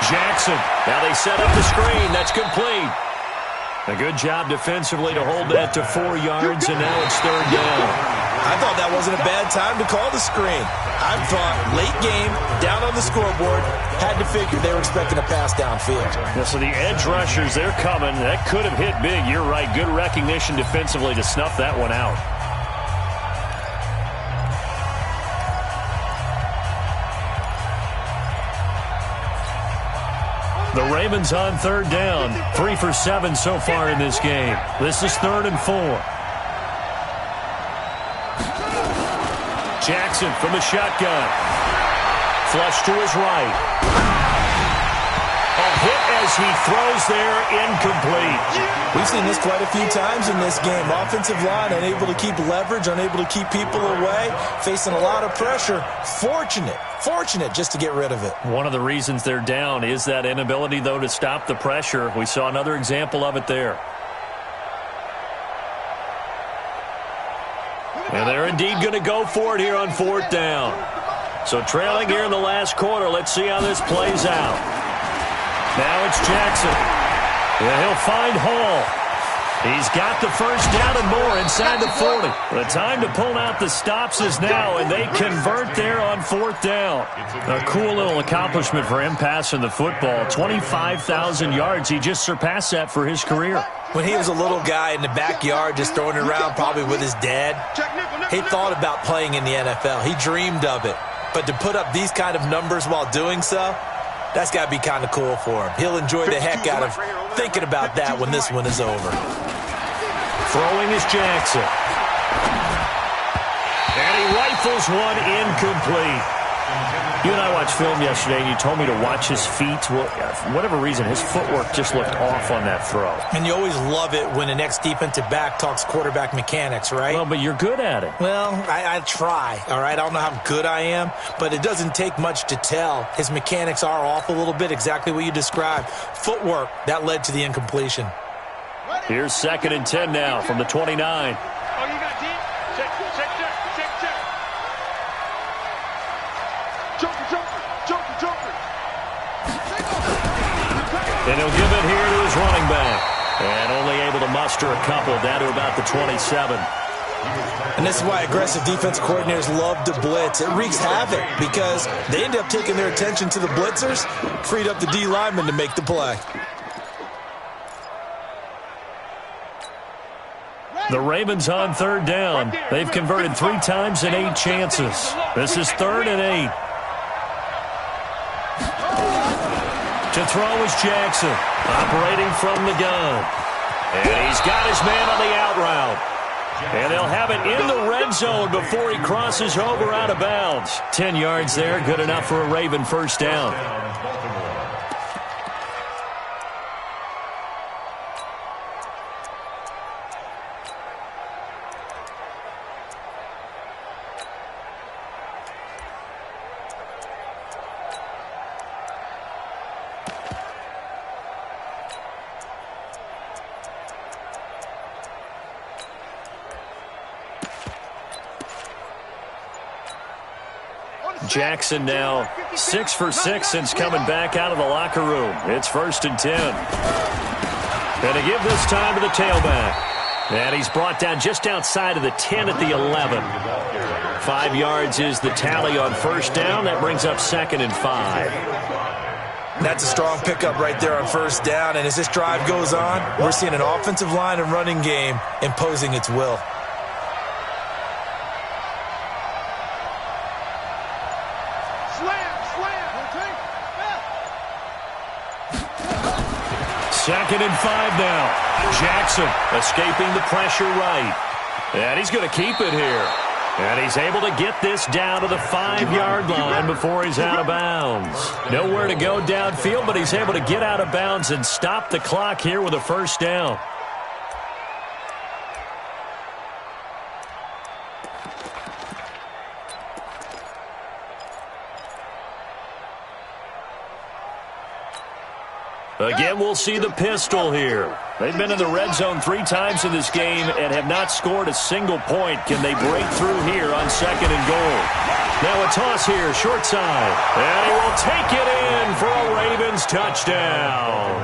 A: Jackson. Now they set up the screen. That's complete. A good job defensively to hold that to 4 yards, and now it's 3rd down.
C: I thought that wasn't a bad time to call the screen. I thought late game, down on the scoreboard, had to figure they were expecting a pass downfield.
A: Yeah, so the edge rushers, they're coming. That could have hit big. You're right. Good recognition defensively to snuff that one out. The Ravens on 3rd down. 3 for 7 so far in this game. This is 3rd and 4. Jackson from the shotgun. Flush to his right. A hit as he throws there, incomplete.
C: We've seen this quite a few times in this game. Offensive line unable to keep leverage, unable to keep people away, facing a lot of pressure. Fortunate just to get rid of it.
A: One of the reasons they're down is that inability, though, to stop the pressure. We saw another example of it there. And they're indeed going to go for it here on 4th down. So trailing here in the last quarter. Let's see how this plays out. Now it's Jackson. Yeah, he'll find Hall. He's got the first down and more inside the 40. The time to pull out the stops is now, and they convert there on 4th down. A cool little accomplishment for him passing the football. 25,000 yards. He just surpassed that for his career.
C: When he was a little guy in the backyard just throwing it around probably with his dad, he thought about playing in the NFL. He dreamed of it. But to put up these kind of numbers while doing so, that's got to be kind of cool for him. He'll enjoy the heck out of thinking about that when this one is over.
A: Throwing is Jackson. And he rifles one incomplete. You and I watched film yesterday, and you told me to watch his feet. Well, for whatever reason, his footwork just looked off on that throw.
C: And you always love it when the next defensive back talks quarterback mechanics, right?
A: Well, but you're good at it.
C: Well, I try, all right? I don't know how good I am, but it doesn't take much to tell. His mechanics are off a little bit, exactly what you described. Footwork, that led to the incompletion.
A: Here's 2nd and 10 now from the 29.
B: Oh, you got deep? Check. Joker.
A: And he'll give it here to his running back. And only able to muster a couple down to about the 27.
C: And this is why aggressive defense coordinators love to blitz. It wreaks havoc because they end up taking their attention to the blitzers, freed up the D lineman to make the play.
A: The Ravens on 3rd down. They've converted 3 times in 8 chances. This is 3rd and 8. To throw is Jackson, operating from the gun. And he's got his man on the out route. And they'll have it in the red zone before he crosses over out of bounds. 10 yards there, good enough for a Raven first down. Jackson now 6 for 6 since coming back out of the locker room. It's 1st and 10. And to give this time to the tailback. And he's brought down just outside of the 10 at the 11. 5 yards is the tally on 1st down. That brings up 2nd and 5.
C: That's a strong pickup right there on 1st down. And as this drive goes on, we're seeing an offensive line and running game imposing its will.
A: Second and 5 now. Jackson escaping the pressure right. And he's going to keep it here. And he's able to get this down to the 5-yard line before he's out of bounds. Nowhere to go downfield, but he's able to get out of bounds and stop the clock here with a 1st down. Again, we'll see the pistol here. They've been in the red zone 3 times in this game and have not scored a single point. Can they break through here on 2nd and goal? Now a toss here, short side. And he will take it in for a Ravens touchdown.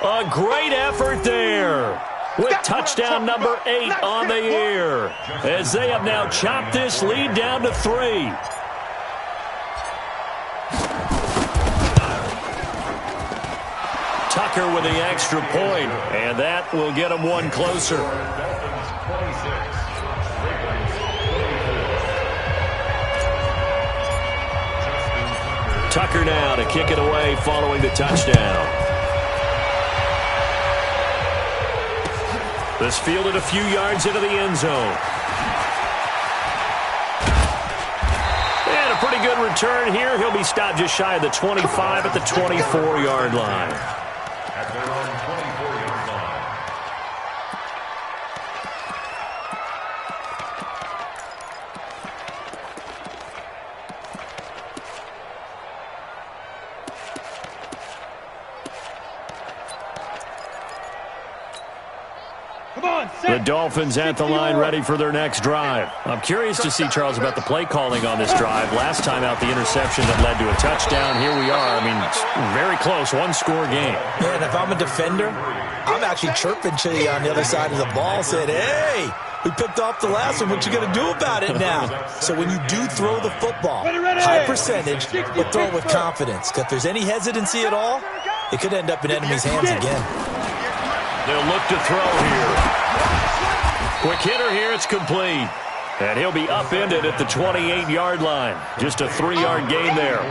A: A great effort there. with touchdown number 8 on the year, as they have now chopped this lead down to 3. Tucker with the extra point, and that will get them one closer. Tucker now to kick it away following the touchdown. This fielded a few yards into the end zone. And a pretty good return here. He'll be stopped just shy of the 25 at the 24-yard line.
D: At their own 24-yard line.
A: The Dolphins at the line ready for their next drive. I'm curious to see, Charles, about the play calling on this drive. Last time out, the interception that led to a touchdown. Here we are. I mean, it's very close, one-score game.
C: Yeah, and if I'm a defender, I'm actually chirping to you on the other side of the ball, saying, hey, we picked off the last one. What you going to do about it now? So when you do throw the football, high percentage, but throw it with confidence. Because if there's any hesitancy at all, it could end up in enemy's hands again.
A: They'll look to throw here. Quick hitter here, it's complete. And he'll be upended at the 28-yard line. Just a 3-yard gain there.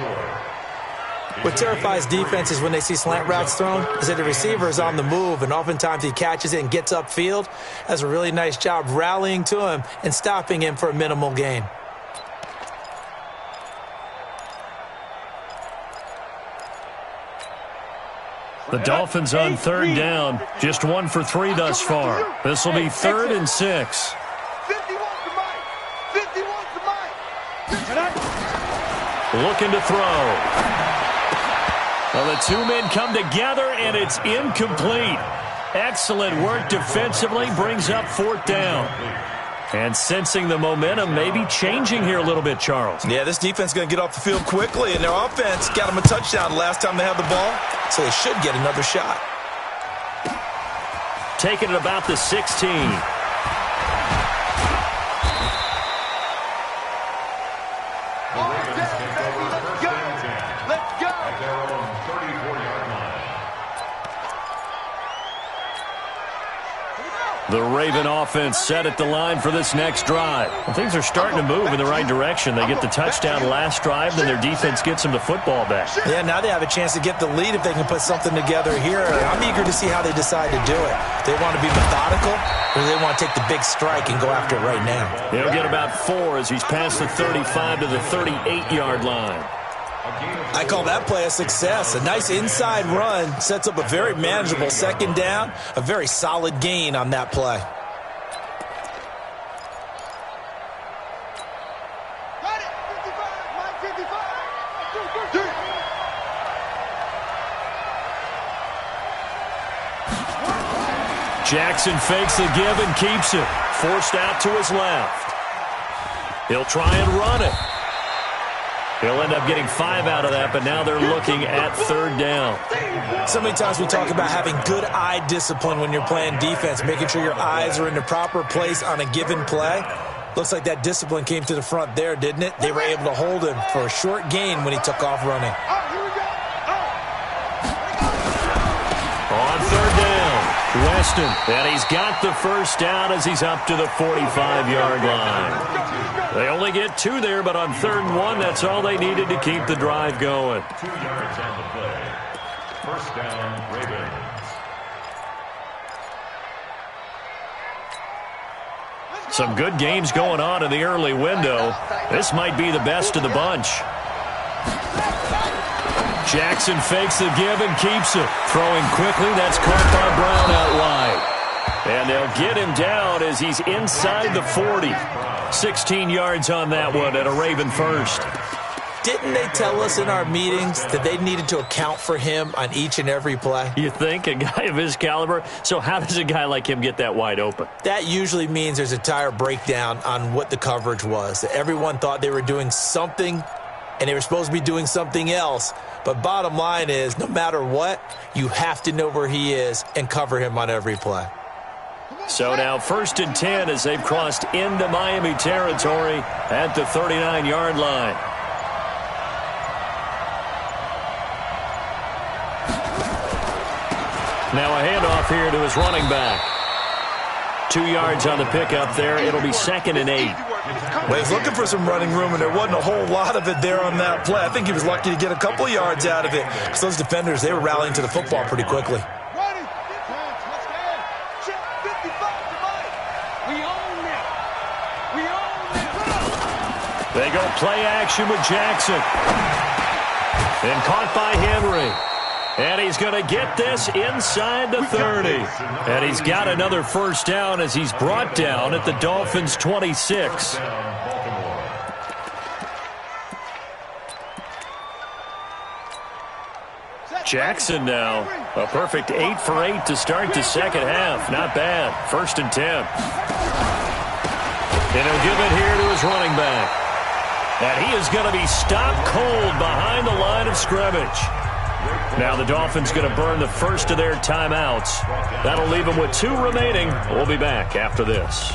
C: What terrifies defenses when they see slant routes thrown is that the receiver is on the move, and oftentimes he catches it and gets upfield. Does a really nice job rallying to him and stopping him for a minimal gain.
A: The Dolphins on third down. Just 1 for 3 thus far. This will be 3rd and 6.
B: 51 to Mike. 51 to Mike.
A: Looking to throw. Well, the two men come together, and it's incomplete. Excellent work defensively. Brings up 4th down. And sensing the momentum maybe changing here a little bit, Charles.
C: Yeah, this defense is going to get off the field quickly, and their offense got them a touchdown last time they had the ball, so they should get another shot.
A: Taking it about the 16.
B: Let's go.
D: At their own 34-yard line.
A: The Raven offense set at the line for this next drive. Well, things are starting to move in the right direction. They get the touchdown last drive, then their defense gets them the football back.
C: Yeah, now they have a chance to get the lead if they can put something together here. I'm eager to see how they decide to do it. They want to be methodical, or they want to take the big strike and go after it right now.
A: He'll get about 4 as he's past the 35 to the 38-yard line.
C: I call that play a success. A nice inside run sets up a very manageable second down, a very solid gain on that play.
B: Got it. 55. Mike 55.
A: Jackson fakes the give and keeps it. Forced out to his left. He'll try and run it. He'll end up getting 5 out of that, but now they're looking at 3rd down.
C: So many times we talk about having good eye discipline when you're playing defense, making sure your eyes are in the proper place on a given play. Looks like that discipline came to the front there, didn't it? They were able to hold him for a short gain when he took off running.
A: On 3rd down, Weston, and he's got the first down as he's up to the 45-yard line. They only get 2 there, but on 3rd and 1, that's all they needed to keep the drive going.
D: 2 yards on the play. First down, Ravens.
A: Some good games going on in the early window. This might be the best of the bunch. Jackson fakes the give and keeps it. Throwing quickly, that's caught by Brown out wide. And they'll get him down as he's inside the 40. 16 yards on that one at a Raven first.
C: Didn't they tell us in our meetings that they needed to account for him on each and every play?
A: You think? A guy of his caliber? So how does a guy like him get that wide open?
C: That usually means there's a entire breakdown on what the coverage was. Everyone thought they were doing something, and they were supposed to be doing something else. But bottom line is, no matter what, you have to know where he is and cover him on every play.
A: So now 1st and 10 as they've crossed into Miami territory at the 39-yard line. Now a handoff here to his running back. 2 yards on the pickup there. It'll be 2nd and 8.
C: Well, he was looking for some running room, and there wasn't a whole lot of it there on that play. I think he was lucky to get a couple of yards out of it because those defenders, they were rallying to the football pretty quickly.
A: They go play action with Jackson. And caught by Henry. And he's going to get this inside the 30. And he's got another first down as he's brought down at the Dolphins' 26. Jackson now, a perfect 8 for 8 to start the second half. Not bad. 1st and 10. And he'll give it here to his running back. And he is going to be stopped cold behind the line of scrimmage. Now the Dolphins going to burn the first of their timeouts. That'll leave them with 2 remaining. We'll be back after this.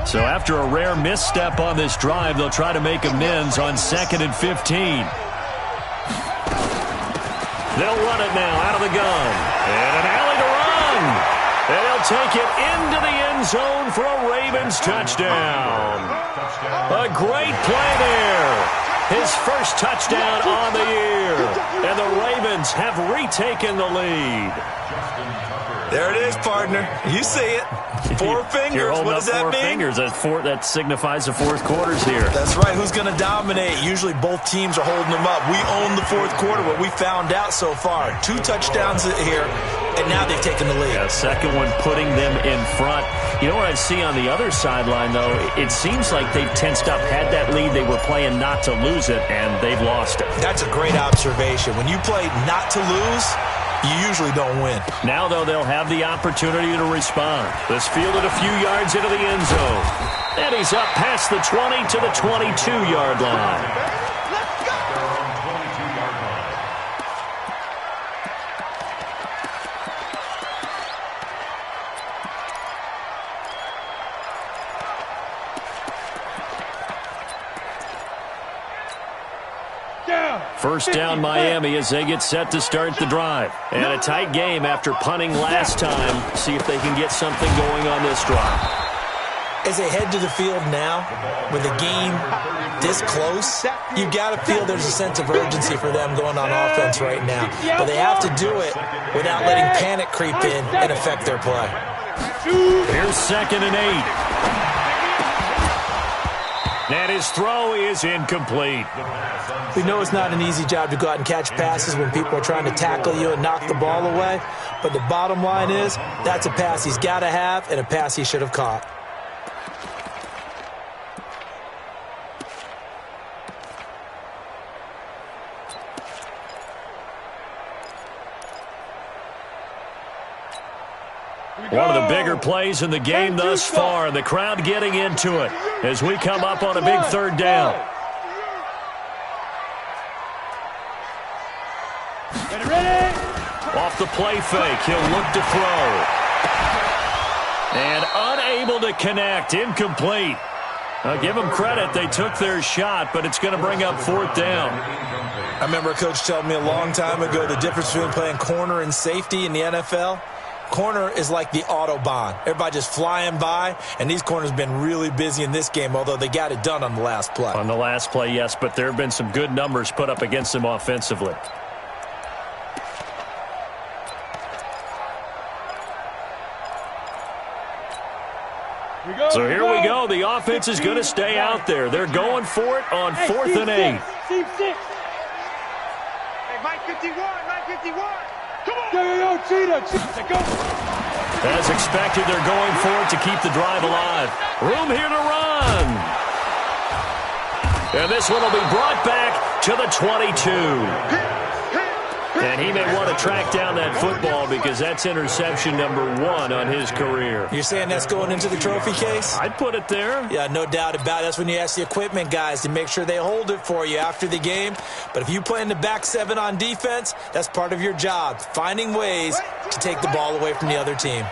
A: So after a rare misstep on this drive, they'll try to make amends on 2nd and 15. They'll run it now out of the gun. And an alley to run. And they'll take it into the end zone for a Ravens touchdown. A great play there. His first touchdown on the year. And the Ravens have retaken the lead.
C: There it is, partner. You see it. 4 fingers. What does that mean?
A: 4 fingers. That signifies the fourth quarter's here.
C: That's right. Who's going to dominate? Usually both teams are holding them up. We own the fourth quarter, what we found out so far. 2 touchdowns here, and now they've taken the lead.
A: Yeah, second one putting them in front. You know what I see on the other sideline, though? It seems like they've tensed up. Had that lead, they were playing not to lose it, and they've lost it.
C: That's a great observation. When you play not to lose, you usually don't win.
A: Now, though, they'll have the opportunity to respond. This fielded a few yards into the end zone. And he's up past the 20 to the 22-yard line.
B: Let's go!
A: First down Miami as they get set to start the drive. And a tight game after punting last time. See if they can get something going on this drive.
C: As they head to the field now, with the game this close, you've got to feel there's a sense of urgency for them going on offense right now. But they have to do it without letting panic creep in and affect their play.
A: Here's 2nd and 8. And his throw is incomplete.
C: We know it's not an easy job to go out and catch passes when people are trying to tackle you and knock the ball away. But the bottom line is, that's a pass he's got to have and a pass he should have caught.
A: One of the bigger plays in the game thus far. The crowd getting into it as we come up on a big 3rd down. Off the play fake, he'll look to throw. And unable to connect, incomplete. I'll give them credit, they took their shot, but it's going to bring up 4th down.
C: I remember a coach telling me a long time ago the difference between playing corner and safety in the NFL. Corner is like the Autobahn. Everybody just flying by, and these corners have been really busy in this game, although they got it done on the last play.
A: On the last play, yes, but there have been some good numbers put up against them offensively. So here we go. The offense is going to stay out there. They're going for it on 4th and 8.
B: Team 6. Hey, Mike 51, Mike 51. Come on. Yo, Cheetah, go.
A: As expected, they're going for it to keep the drive alive. Room here to run. And this one will be brought back to the 22. And he may want to track down that football because that's interception number 1 on his career.
C: You're saying that's going into the trophy case?
A: I'd put it there.
C: Yeah, no doubt about it. That's when you ask the equipment guys to make sure they hold it for you after the game. But if you play in the back 7 on defense, that's part of your job, finding ways to take the ball away from the other team.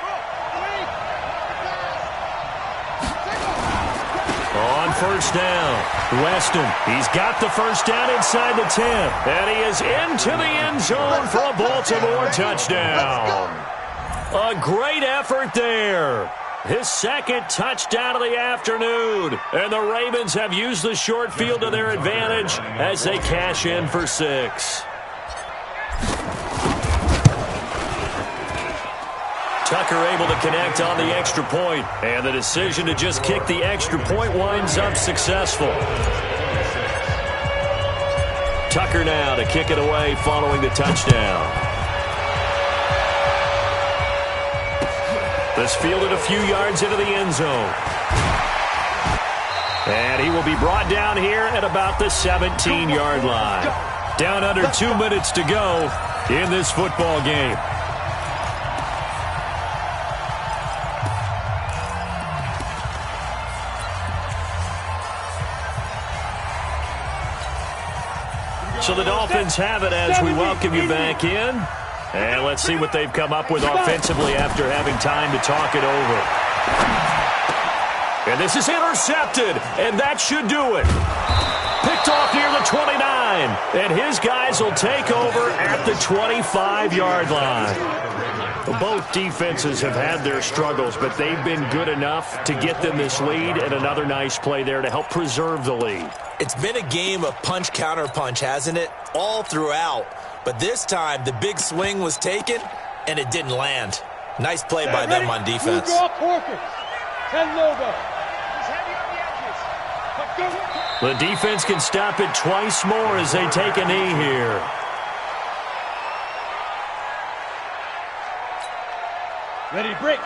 A: On first down, Weston. He's got the first down inside the 10. And he is into the end zone for a Baltimore touchdown. A great effort there. His second touchdown of the afternoon. And the Ravens have used the short field to their advantage as they cash in for 6. Tucker able to connect on the extra point, and the decision to just kick the extra point winds up successful. Tucker now to kick it away following the touchdown. This fielded a few yards into the end zone. And he will be brought down here at about the 17-yard line. Down under 2 minutes to go in this football game. So the Dolphins have it as we welcome you back in. And let's see what they've come up with offensively after having time to talk it over. And this is intercepted, and that should do it. Picked off near the 29, and his guys will take over at the 25-yard line. Both defenses have had their struggles, but they've been good enough to get them this lead, and another nice play there to help preserve the lead.
C: It's been a game of punch-counter-punch, hasn't it? All throughout. But this time, the big swing was taken, and it didn't land. Nice play by them on defense.
A: The defense can stop it twice more as they take a knee here.
B: Ready, break.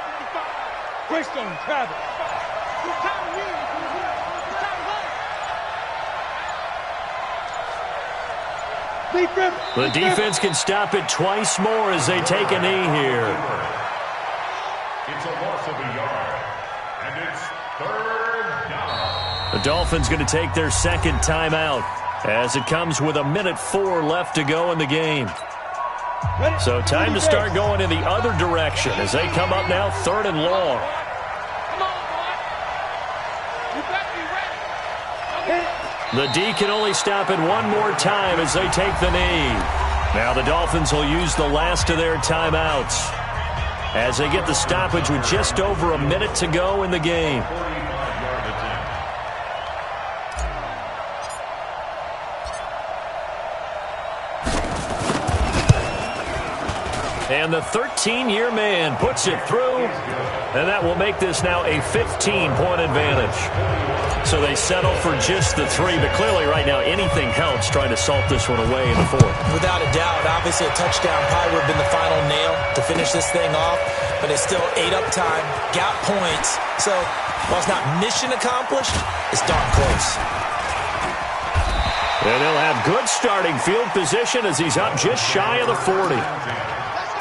B: Keystone, Travis.
A: The defense can stop it twice more as they take a knee here.
D: It's a loss of a yard, and it's 3rd down.
A: The Dolphins going to take their second timeout as it comes with 1:04 left to go in the game. So time to start going in the other direction as they come up now 3rd and long. The D can only stop it one more time as they take the knee. Now the Dolphins will use the last of their timeouts as they get the stoppage with just over a minute to go in the game. And the 13-year man puts it through, and that will make this now a 15-point advantage. So they settle for just the 3, but clearly right now anything helps trying to salt this one away in the 4th.
C: Without a doubt, obviously a touchdown probably would have been the final nail to finish this thing off, but they still ate up time, got points. So while it's not mission accomplished, it's darn close.
A: And they'll have good starting field position as he's up just shy of the 40.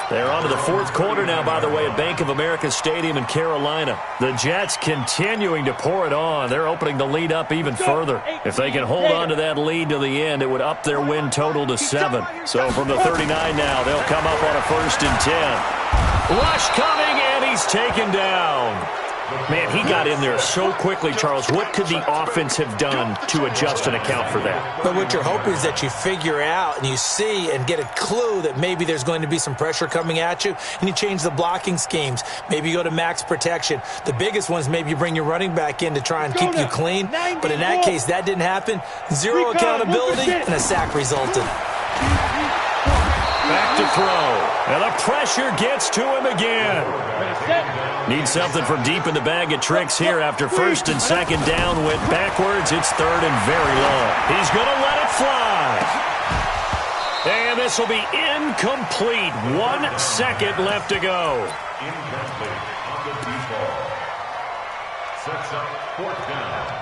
A: They're on to the 4th quarter now, by the way, at Bank of America Stadium in Carolina. The Jets continuing to pour it on. They're opening the lead up even further. If they can hold on to that lead to the end, it would up their win total to 7. So from the 39 now, they'll come up on a 1st and 10. Rush coming, and he's taken down. Man, he got in there so quickly, Charles. What could the offense have done to adjust and account for that?
C: But what you're hoping is that you figure out and you see and get a clue that maybe there's going to be some pressure coming at you, and you change the blocking schemes. Maybe you go to max protection. The biggest one is maybe you bring your running back in to try and keep you clean. But in that case, that didn't happen. Zero accountability, and a sack resulted.
A: Back to throw. And the pressure gets to him again. Needs something from deep in the bag of tricks here after 1st and 2nd down. Went backwards. It's 3rd and very long. He's going to let it fly. And this will be incomplete. 1 second left to go.
D: Incomplete on the deep ball. Sets up 4th down.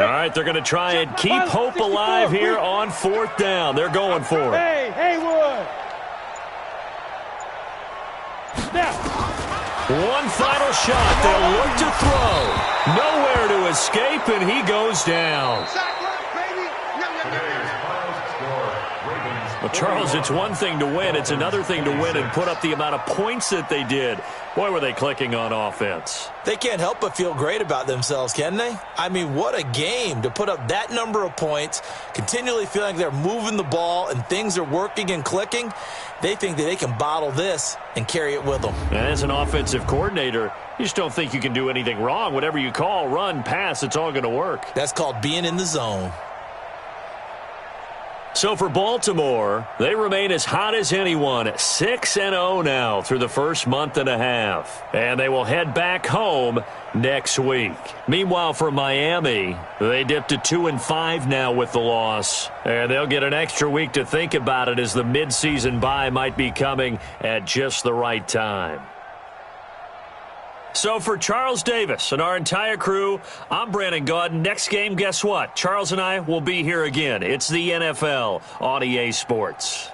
A: All right, they're going to try and keep hope alive here on 4th down. They're going for it.
B: Hey, Haywood. Snap.
A: One final shot. They'll look to throw. Nowhere to escape, and he goes down. Well, Charles, it's one thing to win. It's another thing to win and put up the amount of points that they did. Boy, were they clicking on offense.
C: They can't help but feel great about themselves, can they? I mean, what a game to put up that number of points, continually feeling they're moving the ball and things are working and clicking. They think that they can bottle this and carry it with them.
A: And as an offensive coordinator, you just don't think you can do anything wrong. Whatever you call, run, pass, it's all going to work.
C: That's called being in the zone.
A: So for Baltimore, they remain as hot as anyone, 6-0 now through the first month and a half. And they will head back home next week. Meanwhile, for Miami, they dipped to 2-5 now with the loss. And they'll get an extra week to think about it as the midseason bye might be coming at just the right time. So for Charles Davis and our entire crew, I'm Brandon Gaudin. Next game, guess what? Charles and I will be here again. It's the NFL on EA Sports.